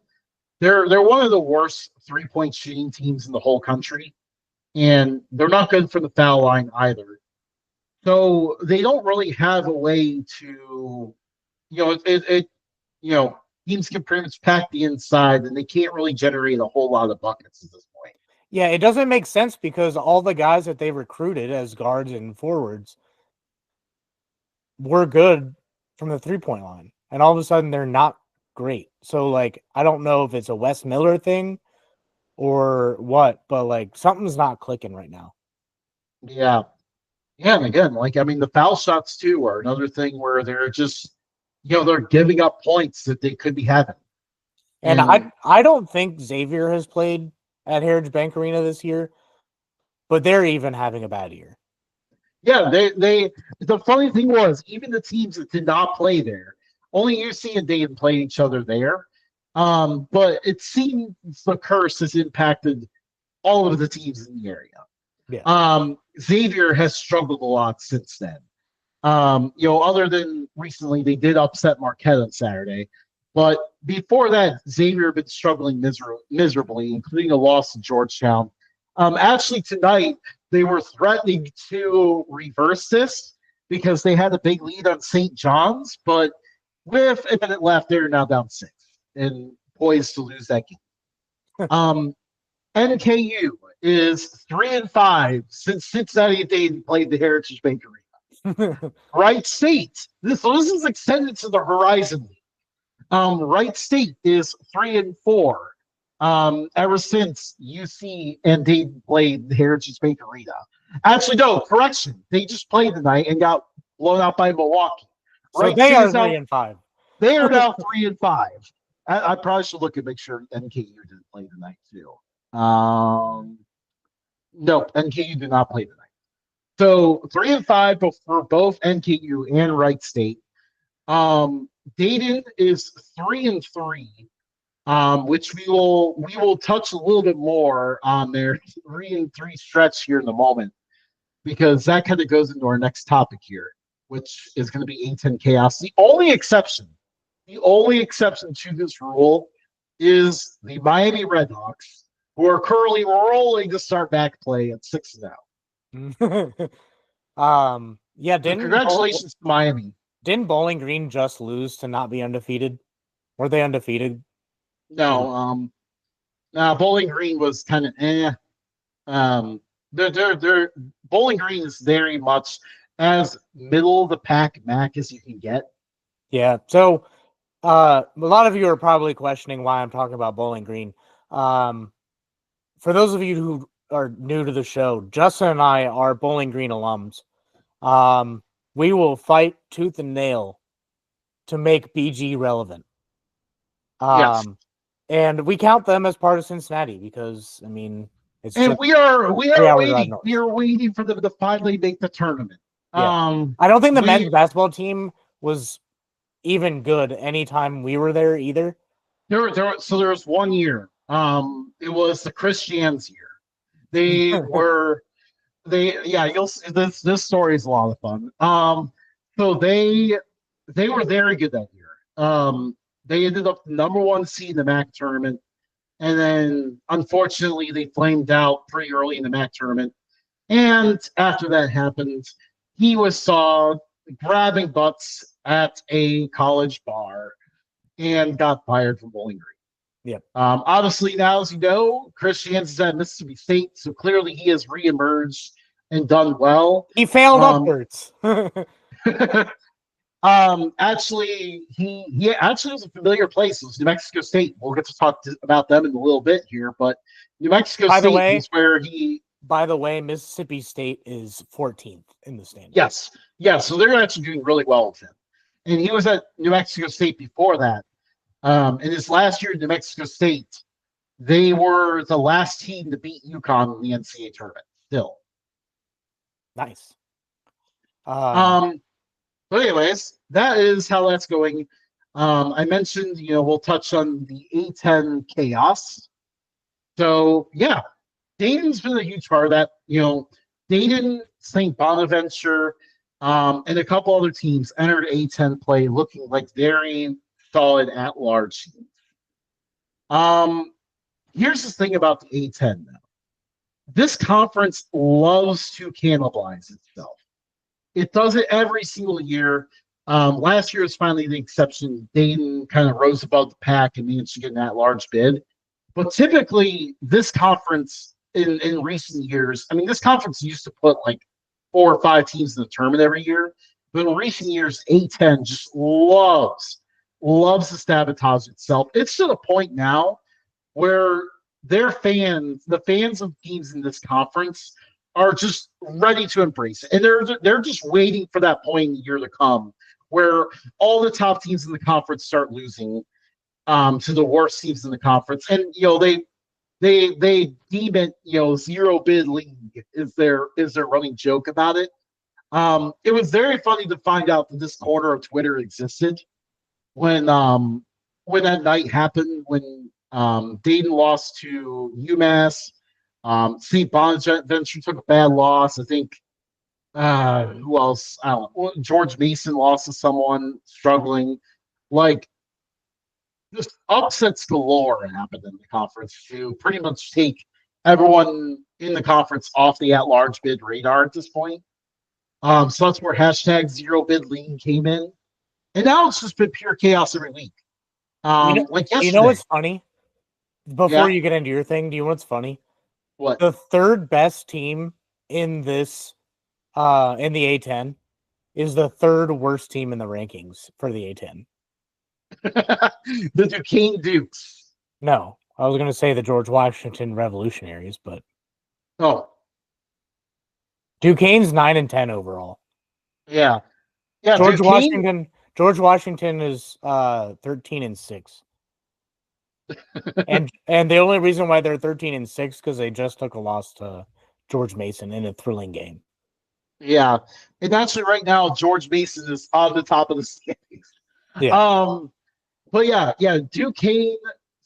They're one of the worst 3-point shooting teams in the whole country, and they're not good for the foul line either. So they don't really have a way to, teams can pretty much pack the inside, and they can't really generate a whole lot of buckets at this point. Yeah, it doesn't make sense because all the guys that they recruited as guards and forwards were good from the 3-point line, and all of a sudden they're not great. So like, I don't know if it's a Wes Miller thing or what, but like something's not clicking right now. Yeah. Yeah, and again, the foul shots too are another thing where they're just, they're giving up points that they could be having. And I don't think Xavier has played at Heritage Bank Arena this year, but they're even having a bad year. Yeah, the funny thing was, even the teams that did not play there, only UC and Dayton played each other there. But it seems the curse has impacted all of the teams in the area. Yeah. Xavier has struggled a lot since then. Other than recently, they did upset Marquette on Saturday. But before that, Xavier had been struggling miserably, including a loss to Georgetown. Actually, tonight, they were threatening to reverse this because they had a big lead on St. John's, but with a minute left, they're now down 6 and poised to lose that game. NKU is 3-5 since Cincinnati and Dayton played the Heritage Bank Arena. Wright State. This is extended to the Horizon League. Wright State is 3-4. Ever since UC and Dayton played the Heritage Bank Arena. Actually, no, correction. They just played tonight and got blown out by Milwaukee. So Wright they are 3-5. They are now 3-5. I probably should look and make sure NKU didn't play tonight too. No, NKU did not play tonight. So 3-5 for both NKU and Wright State. Dayton is 3-3, which we will touch a little bit more on their 3-3 stretch here in a moment, because that kind of goes into our next topic here, which is going to be A10 chaos. The only exception to this rule is the Miami Redhawks, who are currently rolling to start back play at 6-0. Yeah, congratulations to Miami. Didn't Bowling Green just lose to not be undefeated? Were they undefeated? No, Bowling Green was kind of they're Bowling Green is very much as middle of the pack MAC as you can get. Yeah. So a lot of you are probably questioning why I'm talking about Bowling Green. For those of you who are new to the show, Justin and I are Bowling Green alums. We will fight tooth and nail to make BG relevant. Yes. And we count them as part of Cincinnati because, I mean, it's and just we are waiting. We are waiting for them to finally make the tournament. Yeah. I don't think the men's basketball team was even good anytime we were there either. So there was one year. It was the Chris Jans year. They were you'll see this story is a lot of fun. So they were very good that year. They ended up number one seed in the MAC tournament, and then unfortunately they flamed out pretty early in the MAC tournament. And after that happened, he was saw grabbing butts at a college bar and got fired from Bowling Green. Yep. Obviously, now, as you know, Chris Jans is at Mississippi State, so clearly he has reemerged and done well. He failed upwards. Actually, he actually was a familiar place. It was New Mexico State. We'll get to talk about them in a little bit here, but New Mexico State is where he. By the way, Mississippi State is 14th in the standings. Yes. So they're actually doing really well with him, and he was at New Mexico State before that. In his last year at New Mexico State, they were the last team to beat UConn in the NCAA tournament. Still, nice. But anyways, that is how that's going. I mentioned, we'll touch on the A10 chaos. So yeah, Dayton's been a huge part of that. Dayton, St. Bonaventure, and a couple other teams entered A10 play looking like very solid at-large teams. Here's the thing about the A10 now. This conference loves to cannibalize itself. It does it every single year. Last year was finally the exception. Dayton kind of rose above the pack and managed to get an at-large bid. But typically, this conference in recent years, this conference used to put like 4 or 5 teams in the tournament every year. But in recent years, A10 just loves to sabotage itself. It's to the point now where the fans of teams in this conference are just ready to embrace it. And they're just waiting for that point in the year to come where all the top teams in the conference start losing to the worst teams in the conference. And they deem it, zero bid league is their running joke about it. It was very funny to find out that this corner of Twitter existed when that night happened, when Dayton lost to UMass. St. Bonaventure took a bad loss. I think who else? I don't know. George Mason lost to someone struggling. Like, just upsets galore happened in the conference to pretty much take everyone in the conference off the at-large bid radar at this point. So that's where hashtag zero bid league came in. And now it's just been pure chaos every week. Like yesterday. You know what's funny? Before you get into your thing, do you know what's funny? What? The third best team in this in the A10 is the third worst team in the rankings for the A10. The Duquesne Dukes. No, I was going to say the George Washington Revolutionaries, but Duquesne's 9-10 overall. Yeah. George Washington is 13-6. and the only reason why they're 13-6 because they just took a loss to George Mason in a thrilling game. Yeah, and actually, right now George Mason is on the top of the standings. Yeah. But yeah. Duquesne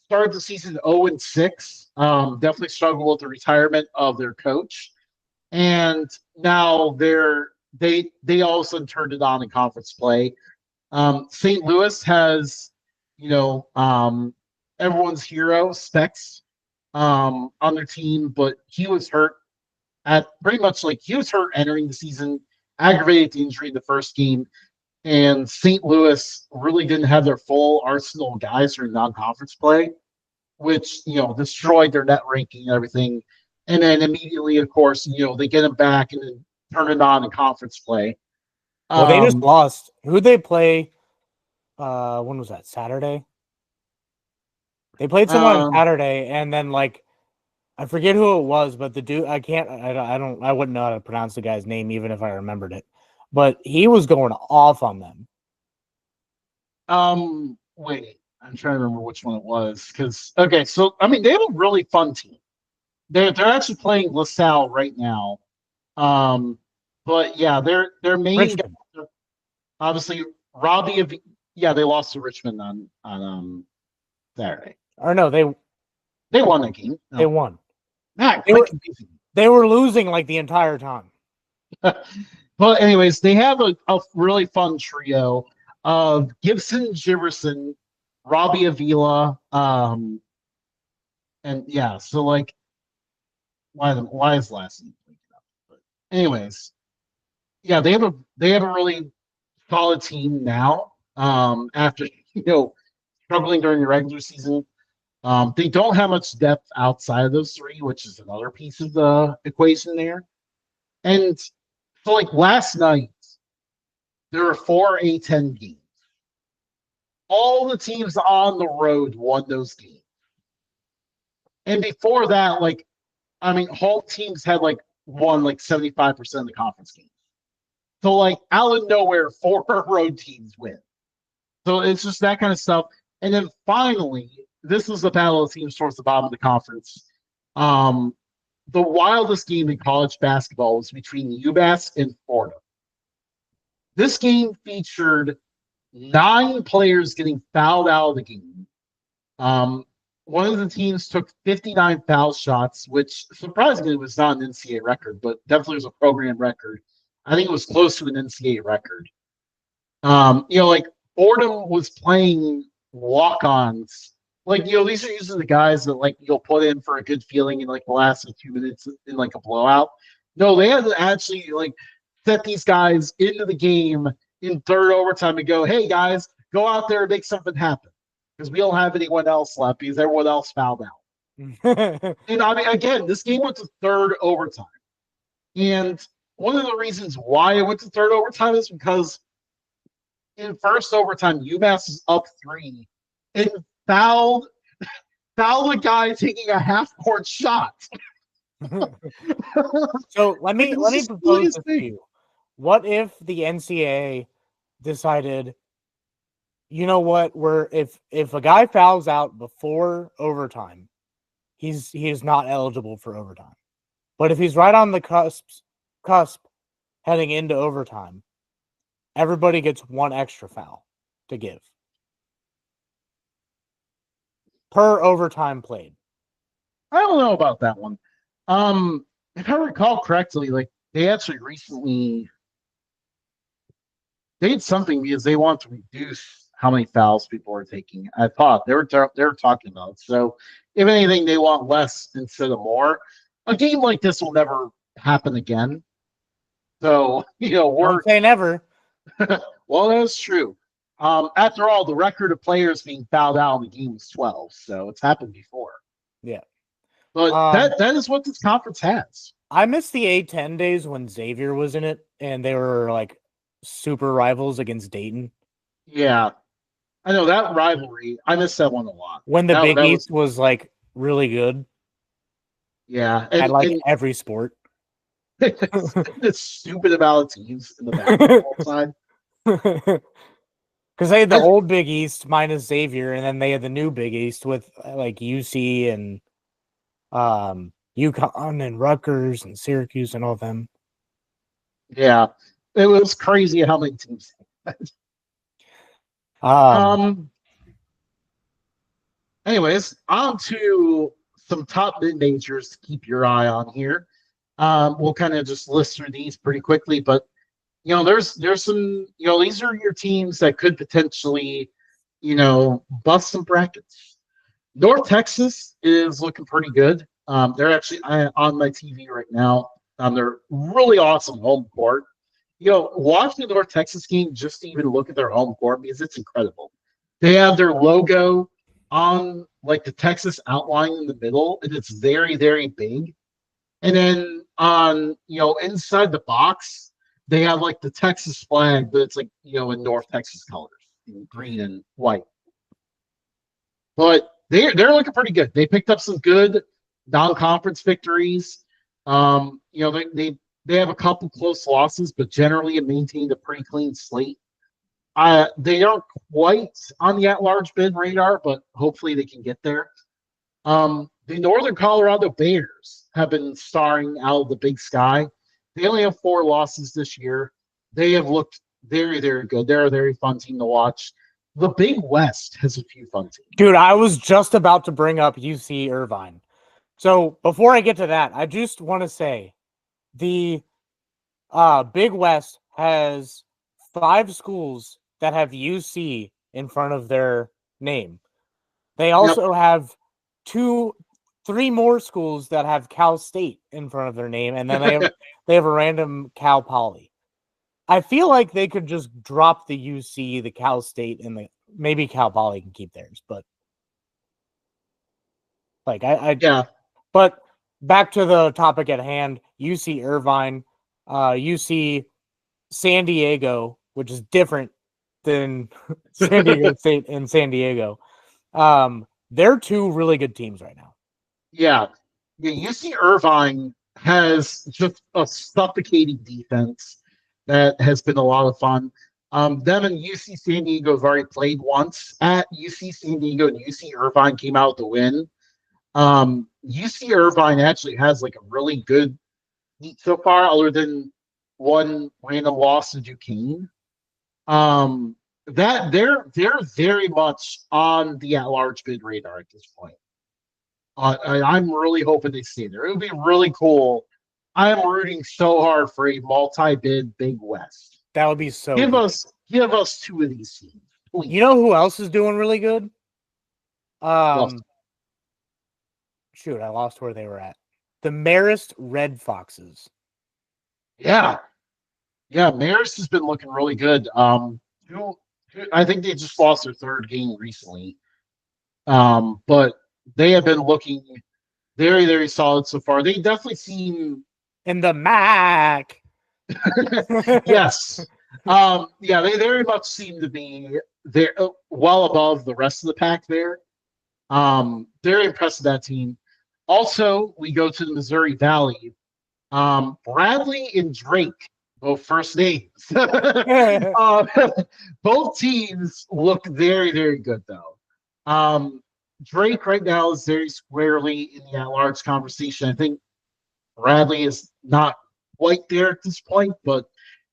started the season 0-6. Definitely struggled with the retirement of their coach, and now they all of a sudden turned it on in conference play. St. Louis has, everyone's hero, Specs, on their team, but he was hurt he was hurt entering the season, aggravated the injury in the first game, and St. Louis really didn't have their full arsenal of guys for non-conference play, which, destroyed their net ranking and everything. And then immediately, of course, they get them back and then turn it on in conference play. Well, they just lost. Who'd they play? When was that? Saturday? They played someone on Saturday, and then I forget who it was, but the dude I wouldn't know how to pronounce the guy's name even if I remembered it. But he was going off on them. Wait, I'm trying to remember which one it was. So they have a really fun team. They're actually playing LaSalle right now. But yeah, their main guy, obviously Robbie of they lost to Richmond on Saturday. Or no, they won that game. They won. Not They quite were- confusing. They were losing like the entire time. But anyways, they have a really fun trio of Gibson, Giverson, Robbie Avila, and yeah. So like, why is last name blinking up? But anyways, yeah, they have a really solid team now. After struggling during the regular season, they don't have much depth outside of those three, which is another piece of the equation there. And so, like last night, there were 4 A10 games. All the teams on the road won those games. And before that, like, I mean, home teams had like won like 75% of the conference games. So, like, out of nowhere, 4 road teams win. So it's just that kind of stuff. And then finally, this was the battle of teams towards the bottom of the conference. The wildest game in college basketball was between UMass and Florida. This game featured 9 players getting fouled out of the game. One of the teams took 59 foul shots, which surprisingly was not an NCAA record, but definitely was a program record. I think it was close to an NCAA record. Like Fordham was playing walk-ons. Like, these are usually the guys that like you'll put in for a good feeling in like the last 2 minutes in like a blowout. No, they had to actually like set these guys into the game in third overtime and go, hey guys, go out there and make something happen. Because we don't have anyone else left because everyone else fouled out. And I mean, again, this game went to third overtime. And one of the reasons why it went to third overtime is because in first overtime, UMass is up 3 and fouled a guy taking a half-court shot. So let me propose this to you. What if the NCAA decided, you know what, if a guy fouls out before overtime, he is not eligible for overtime. But if he's right on the cusp heading into overtime, everybody gets 1 extra foul to give per overtime played. I don't know about that one. If I recall correctly, like they actually recently did something because they want to reduce how many fouls people are taking. I thought they were talking about. So if anything, they want less instead of more. A game like this will never happen again. So Don't say never. Well, that's true. After all, the record of players being fouled out in the game is 12, so it's happened before. Yeah. But that is what this conference has. I miss the A10 days when Xavier was in it and they were like super rivals against Dayton. Yeah. I know that rivalry. I miss that one a lot. When the Big East was like really good. Yeah. At like every sport. The stupid amount of teams in the basketball side. Because they had the old Big East minus Xavier, and then they had the new Big East with like UC and UConn and Rutgers and Syracuse and all of them. Yeah. It was crazy how many teams. Anyways, on to some top mid-majors to keep your eye on here. We'll kind of just list through these pretty quickly, but there's some, these are your teams that could potentially, bust some brackets. North Texas is looking pretty good. They're actually on my TV right now. They're really awesome home court. Watching the North Texas game, just to even look at their home court, because it's incredible. They have their logo on like the Texas outline in the middle, and it's very, very big. And then on, inside the box, they have like the Texas flag, but it's like, in North Texas colors, in green and white. But they're looking pretty good. They picked up some good non-conference victories. They have a couple close losses, but generally have maintained a pretty clean slate. They aren't quite on the at-large bid radar, but hopefully they can get there. The Northern Colorado Bears have been starring out of the Big Sky. They only have 4 losses this year. They have looked very, very good. They're a very fun team to watch. The Big West has a few fun teams. Dude, I was just about to bring up UC Irvine. So before I get to that, I just want to say the Big West has 5 schools that have UC in front of their name. They also have 3 more schools that have Cal State in front of their name, and then they have a random Cal Poly. I feel like they could just drop the UC, the Cal State, and maybe Cal Poly can keep theirs, but like Yeah. But back to the topic at hand, UC Irvine, UC San Diego, which is different than San Diego State and San Diego. They're 2 really good teams right now. Yeah. UC Irvine has just a suffocating defense that has been a lot of fun. Them and UC San Diego have already played once at UC San Diego, and UC Irvine came out the win. UC Irvine actually has like a really good heat so far, other than one random loss to Duquesne. That they're very much on the at-large bid radar at this point. I'm really hoping they stay there. It would be really cool. I am rooting so hard for a multi-bid Big West. That would be so give good. us 2 of these teams, please. You know who else is doing really good? Shoot, I lost where they were at. The Marist Red Foxes. Yeah. Marist has been looking really good. I think they just lost their 3rd game recently. But they have been looking very, very solid so far. They definitely seem in the MAC. Yes. They very much seem to be there, well above the rest of the pack there. Very impressed with that team. Also, we go to the Missouri Valley. Bradley and Drake, both first names. Both teams look very, very good, though. Drake right now is very squarely in the at-large conversation. I think Bradley is not quite there at this point, but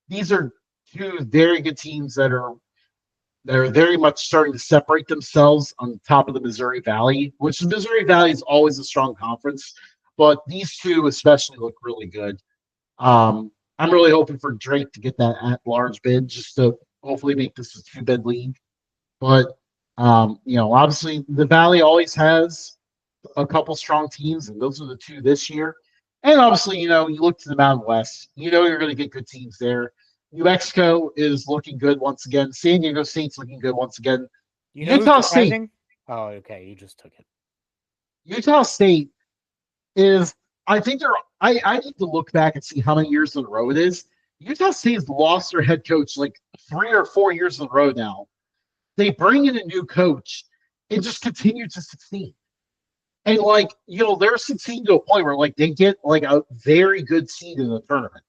these are 2 very good teams that are very much starting to separate themselves on top of the Missouri Valley, which the Missouri Valley is always a strong conference, but these 2 especially look really good. I'm really hoping for Drake to get that at-large bid just to hopefully make this a 2-bid league. But obviously the Valley always has a couple strong teams, and those are the 2 this year. And obviously, you look to the Mountain West, you're going to get good teams there. New Mexico is looking good once again. San Diego State's looking good once again. Utah State. Oh, okay. You just took it. Utah State is, I think I need to look back and see how many years in a row it is. Utah State has lost their head coach like 3 or 4 years in a row now. They bring in a new coach and just continue to succeed. And they're succeeding to a point where they get like a very good seed in the tournament.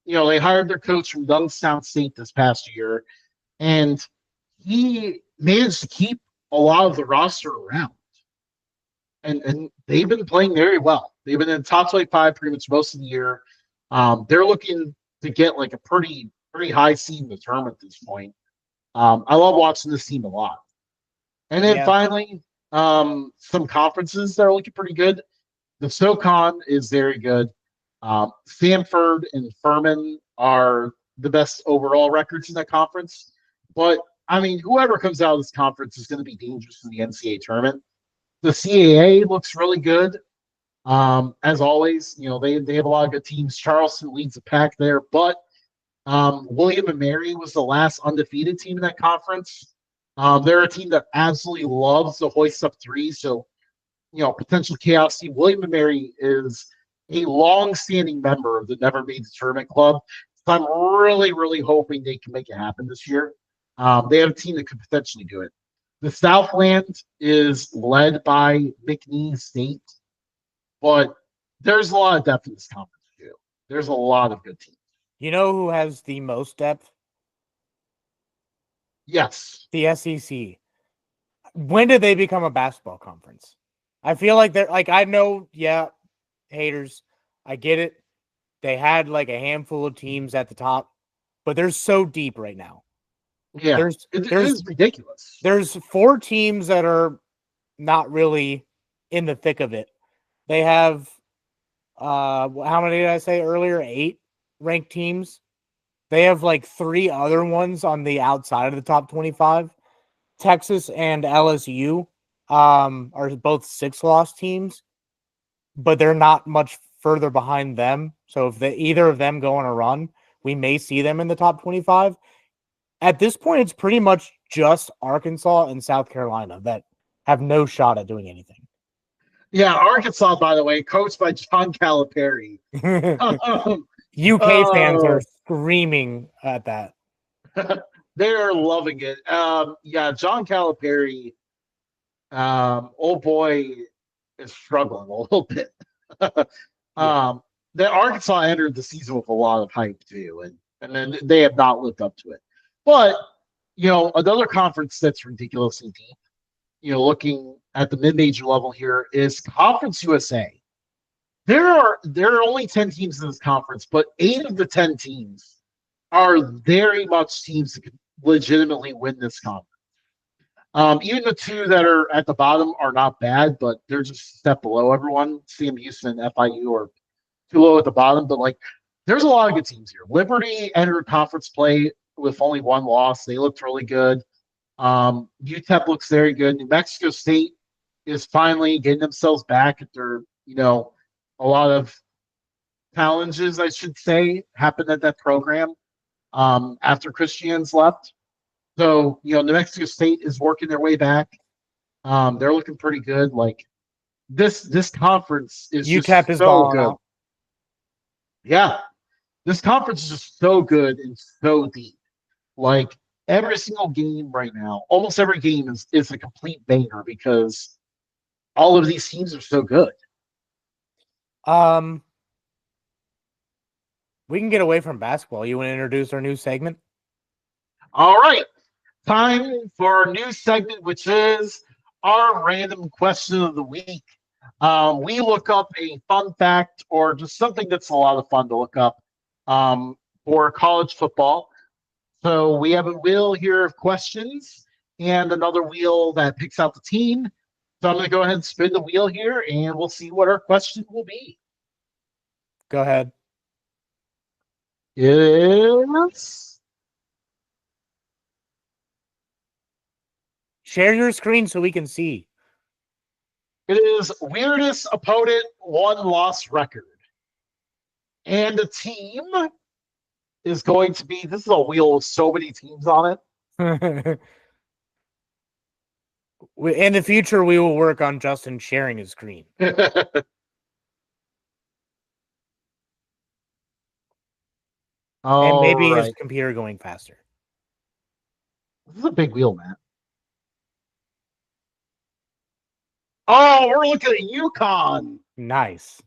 They hired their coach from Youngstown State this past year, and he managed to keep a lot of the roster around. And they've been playing very well. They've been in the top 25 pretty much most of the year. They're looking to get like a pretty high seed in the tournament at this point. I love watching this team a lot. And then finally, some conferences that are looking pretty good. The SoCon is very good. Stanford and Furman are the best overall records in that conference. But, I mean, whoever comes out of this conference is going to be dangerous in the NCAA tournament. The CAA looks really good. As always, they have a lot of good teams. Charleston leads the pack there, but William and Mary was the last undefeated team in that conference. They're a team that absolutely loves to hoist up threes. So, potential chaos team. William and Mary is a long-standing member of the Never Made the Tournament Club. So I'm really, really hoping they can make it happen this year. They have a team that could potentially do it. The Southland is led by McNeese State, but there's a lot of depth in this conference too. There's a lot of good teams. You know who has the most depth? Yes. The SEC. When did they become a basketball conference? I feel like they're I know, haters. I get it. They had like a handful of teams at the top, but they're so deep right now. Yeah, it is ridiculous. There's 4 teams that are not really in the thick of it. They have how many did I say earlier? 8 ranked teams. They have like 3 other ones on the outside of the top 25. Texas and LSU are both 6-loss teams, but they're not much further behind them. So if either of them go on a run, we may see them in the top 25. At this point, it's pretty much just Arkansas and South Carolina that have no shot at doing anything. Yeah, Arkansas, by the way, coached by John Calipari. UK fans are screaming at that. They're loving it. Yeah, John Calipari, old boy is struggling a little bit. The Arkansas entered the season with a lot of hype too, and then they have not lived up to it. But another conference that's ridiculously deep, looking at the mid-major level here, is Conference USA. There are only 10 teams in this conference, but 8 of the 10 teams are very much teams that can legitimately win this conference. Even the 2 that are at the bottom are not bad, but they're just a step below everyone. CM Houston and FIU are too low at the bottom, but there's a lot of good teams here. Liberty entered conference play with only 1 loss. They looked really good. UTEP looks very good. New Mexico State is finally getting themselves back after, a lot of challenges, I should say, happened at that program after Christians left. So, New Mexico State is working their way back. They're looking pretty good. This conference is UTEP is so balling good. out. Yeah. This conference is just so good and so deep. Every single game right now, almost every game is a complete banger because all of these teams are so good. We can get away from basketball. You want to introduce our new segment? All right. Time for our new segment, which is our random question of the week. We look up a fun fact or just something that's a lot of fun to look up for college football. So we have a wheel here of questions and another wheel that picks out the team. So I'm going to go ahead and spin the wheel here, and we'll see what our question will be. Go ahead. Yes. Share your screen so we can see. It is weirdest opponent 1-loss record. And the team is going to be, this is a wheel with so many teams on it. In the future, we will work on Justin sharing his screen. And maybe his computer going faster. This is a big wheel, Matt. Oh, we're looking at UConn. Nice.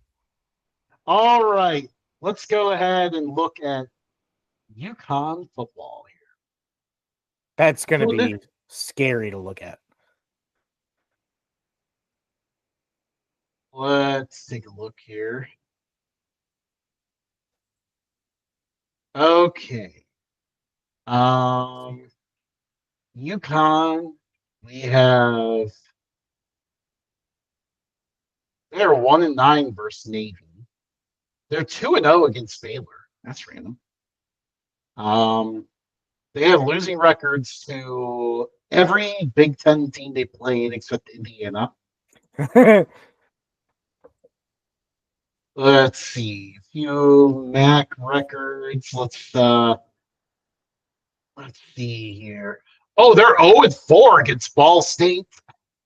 All right. Let's go ahead and look at UConn football here. That's going to be scary to look at. Let's take a look here. Okay. UConn, they're 1-9 versus Navy. They're 2-0 against Baylor. That's random. They have losing records to every Big Ten team they played except Indiana. Let's see. A few MAC records. Let's see here. Oh, they're 0-4 against Ball State.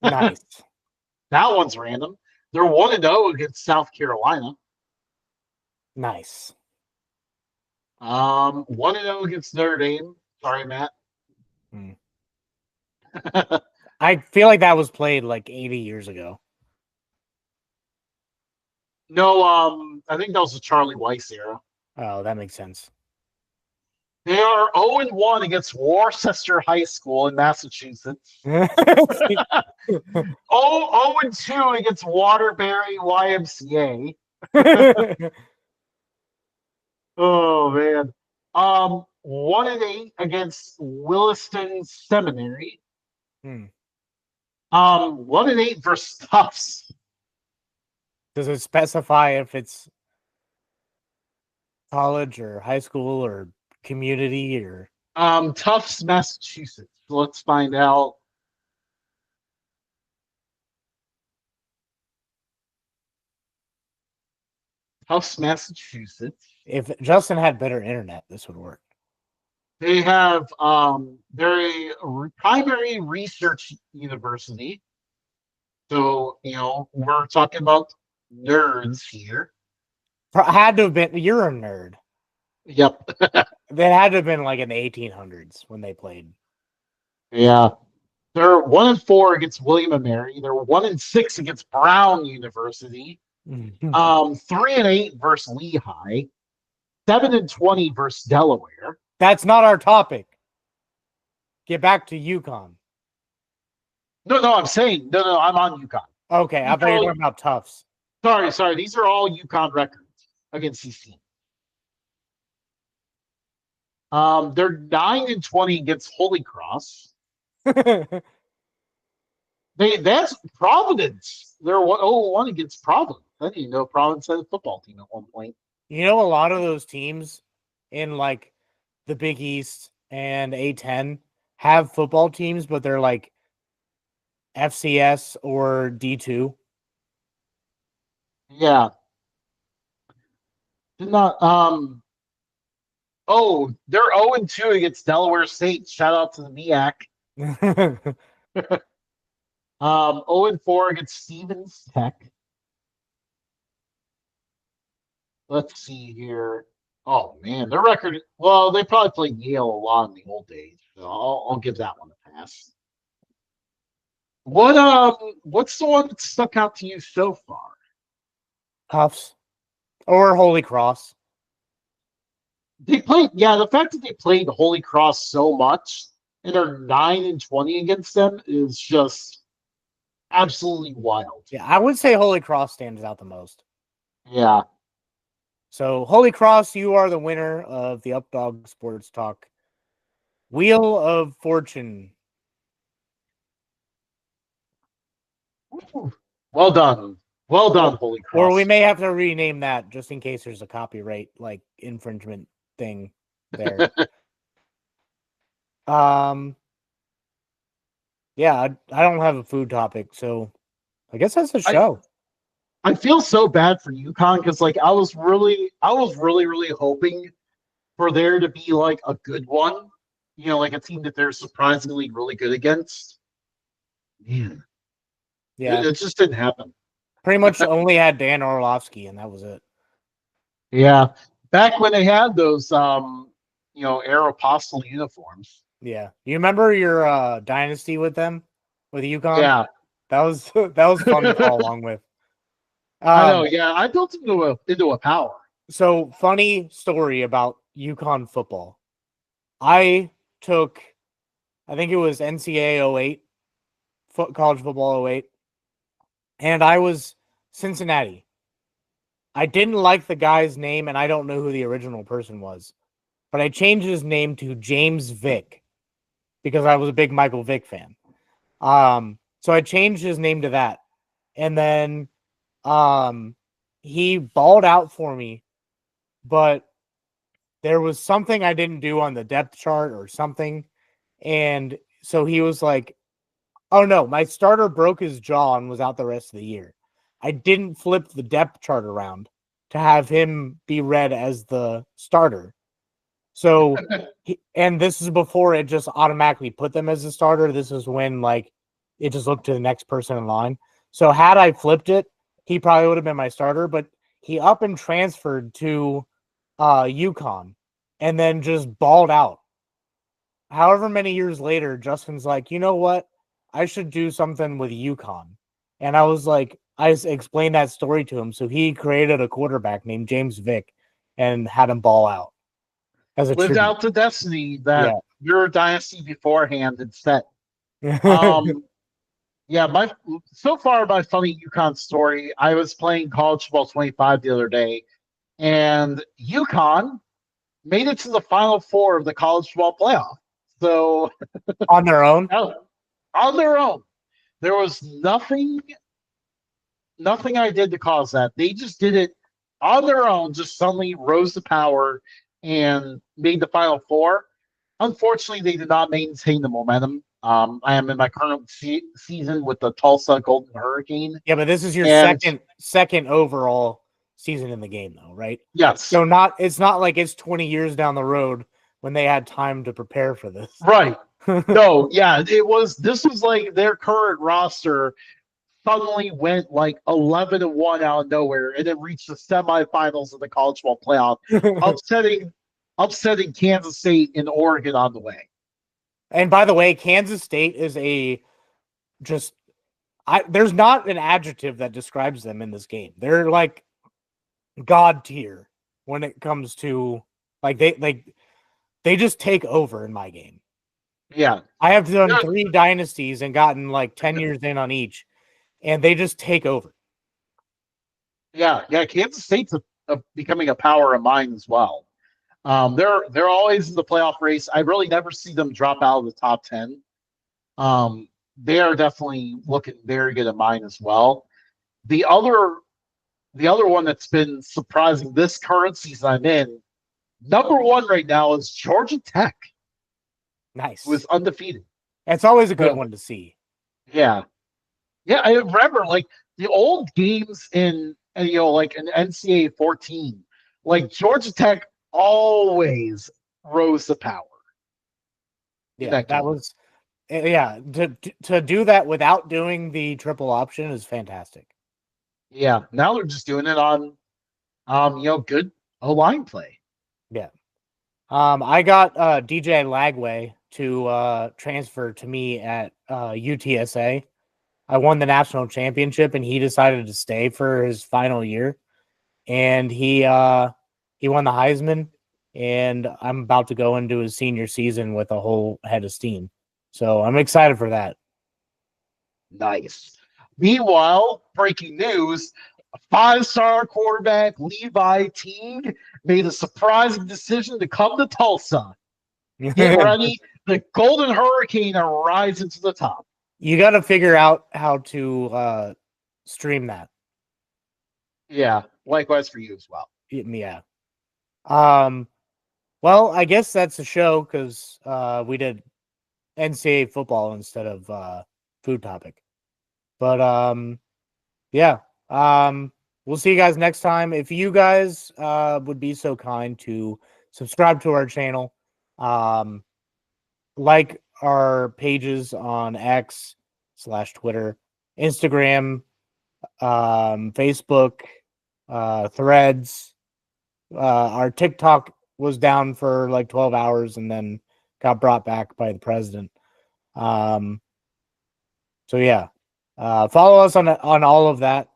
Nice. That one's random. They're 1-0 against South Carolina. Nice. 1-0 against Notre Dame. Sorry, Matt. I feel like that was played like 80 years ago. No, I think that was the Charlie Weiss era. Oh, that makes sense. They are 0-1 against Worcester High School in Massachusetts. 0-2 against Waterbury YMCA. Oh man. 1-8 against Williston Seminary. 1-8 versus Tufts. Does it specify if it's college or high school or community or? Tufts, Massachusetts. So let's find out. Tufts, Massachusetts. If Justin had better internet, this would work. They have very primary research university. So, we're talking about nerds here. Had to have been. You're a nerd. Yep. That had to have been like in the 1800s when they played. Yeah. They're 1-4 against William and Mary. They're 1-6 against Brown University. 3-8 versus Lehigh. 7-20 versus Delaware. That's not our topic. Get back to UConn. No, I'm saying no. I'm on UConn. Okay, I thought you were talking about Tufts. Sorry. These are all UConn records against these teams. They're 9-20 against Holy Cross. That's Providence. They're 1-1 against Providence. I didn't even know Providence had a football team at one point. You know, a lot of those teams in like the Big East and A10 have football teams, but they're like FCS or D2. Yeah. Did not. Oh, they're 0-2 against Delaware State. Shout out to the MEAC. 0-4 against Stevens Tech. Let's see here. Oh man, their record. Well, they probably played Yale a lot in the old days, so I'll give that one a pass. What's the one that stuck out to you so far? Tufts or Holy Cross. They played, yeah. The fact that they played Holy Cross so much and are 9-20 against them is just absolutely wild. Yeah, I would say Holy Cross stands out the most. Yeah. So, Holy Cross, you are the winner of the Updog Sports Talk Wheel of Fortune. Well done. Well done, Holy Cross. Or we may have to rename that just in case there's a copyright like infringement thing there. Yeah, I don't have a food topic, so I guess that's the show. I feel so bad for UConn because like I was really hoping for there to be like a good one, like a team that they're surprisingly really good against. Man, yeah, it just didn't happen. Pretty much only had Dan Orlovsky, and that was it. Yeah, back when they had those, Aeropostale uniforms. Yeah, you remember your dynasty with them, with UConn? Yeah, that was fun to follow along with. I know. Yeah, I built into a power. So funny story about UConn football. I think it was NCAA 08, college football 08, and I was Cincinnati. I didn't like the guy's name, and I don't know who the original person was, but I changed his name to James Vick because I was a big Michael Vick fan. So I changed his name to that, and then he balled out for me, but there was something I didn't do on the depth chart or something, and so he was like, "Oh no, my starter broke his jaw and was out the rest of the year." I didn't flip the depth chart around to have him be read as the starter. So, and this is before it just automatically put them as a starter. This is when like it just looked to the next person in line. So had I flipped it, he probably would have been my starter, but he up and transferred to UConn and then just balled out. However many years later, Justin's like, you know what? I should do something with UConn. And I was like, I explained that story to him. So he created a quarterback named James Vick and had him ball out. As a Lived tribute. out the destiny that your dynasty beforehand had set. Yeah, my funny UConn story. I was playing college football 25 the other day, and UConn made it to the final four of the college football playoff. So on their own? On their own. There was nothing nothing I did to cause that. They just did it on their own, just suddenly rose to power and made the Final Four. Unfortunately, they did not maintain the momentum. I am in my current season with the Tulsa Golden Hurricane. Yeah, but this is your And second overall season in the game, though, right? yes, So it's not like it's 20 years down the road when they had time to prepare for this. right. No, yeah, this was like their current roster suddenly went like 11-1 out of nowhere and then reached the semifinals of the college ball playoff, upsetting Kansas State and Oregon on the way. And by the way, Kansas State is there's not an adjective that describes them in this game. They're like god tier when it comes to like they just take over in my game. Yeah. I have done 3 dynasties and gotten like 10 years in on each, and they just take over. Yeah. Kansas State's becoming a power of mine as well. They're always in the playoff race. I really never see them drop out of the top 10. They are definitely looking very good at mine as well. The other one that's been surprising this current season I'm in, number 1 right now is Georgia Tech. Nice. Who is undefeated. It's always a good one to see. Yeah. Yeah, I remember like the old games in like an NCAA 14, like Georgia Tech always rose to power. Yeah, that was to do that without doing the triple option is fantastic. Yeah, now they're just doing it on good O-line play. Yeah. I got DJ Lagway to transfer to me at UTSA. I won the national championship and he decided to stay for his final year. And he won the Heisman, and I'm about to go into his senior season with a whole head of steam. So I'm excited for that. Nice. Meanwhile, breaking news, a 5-star quarterback, Levi Teague, made a surprising decision to come to Tulsa. Get ready. The Golden Hurricane are rising to the top. You got to figure out how to stream that. Yeah, likewise for you as well. Yeah. Well, I guess that's a show because we did NCAA football instead of food topic. But yeah. We'll see you guys next time. If you guys would be so kind to subscribe to our channel, like our pages on X/Twitter, Instagram, Facebook, Threads. Our TikTok was down for like 12 hours and then got brought back by the president. So yeah, follow us on all of that.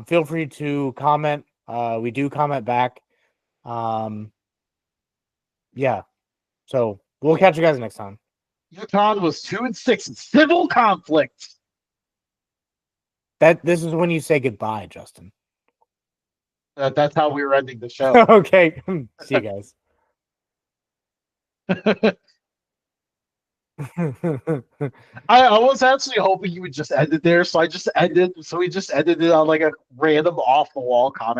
Feel free to comment. We do comment back. Yeah. So we'll catch you guys next time. UConn was 2-6 in civil conflict. This is when you say goodbye, Justin. That's how we were ending the show. Okay. See you guys. I was actually hoping you would just end it there, so we just ended it on like a random off the wall comment.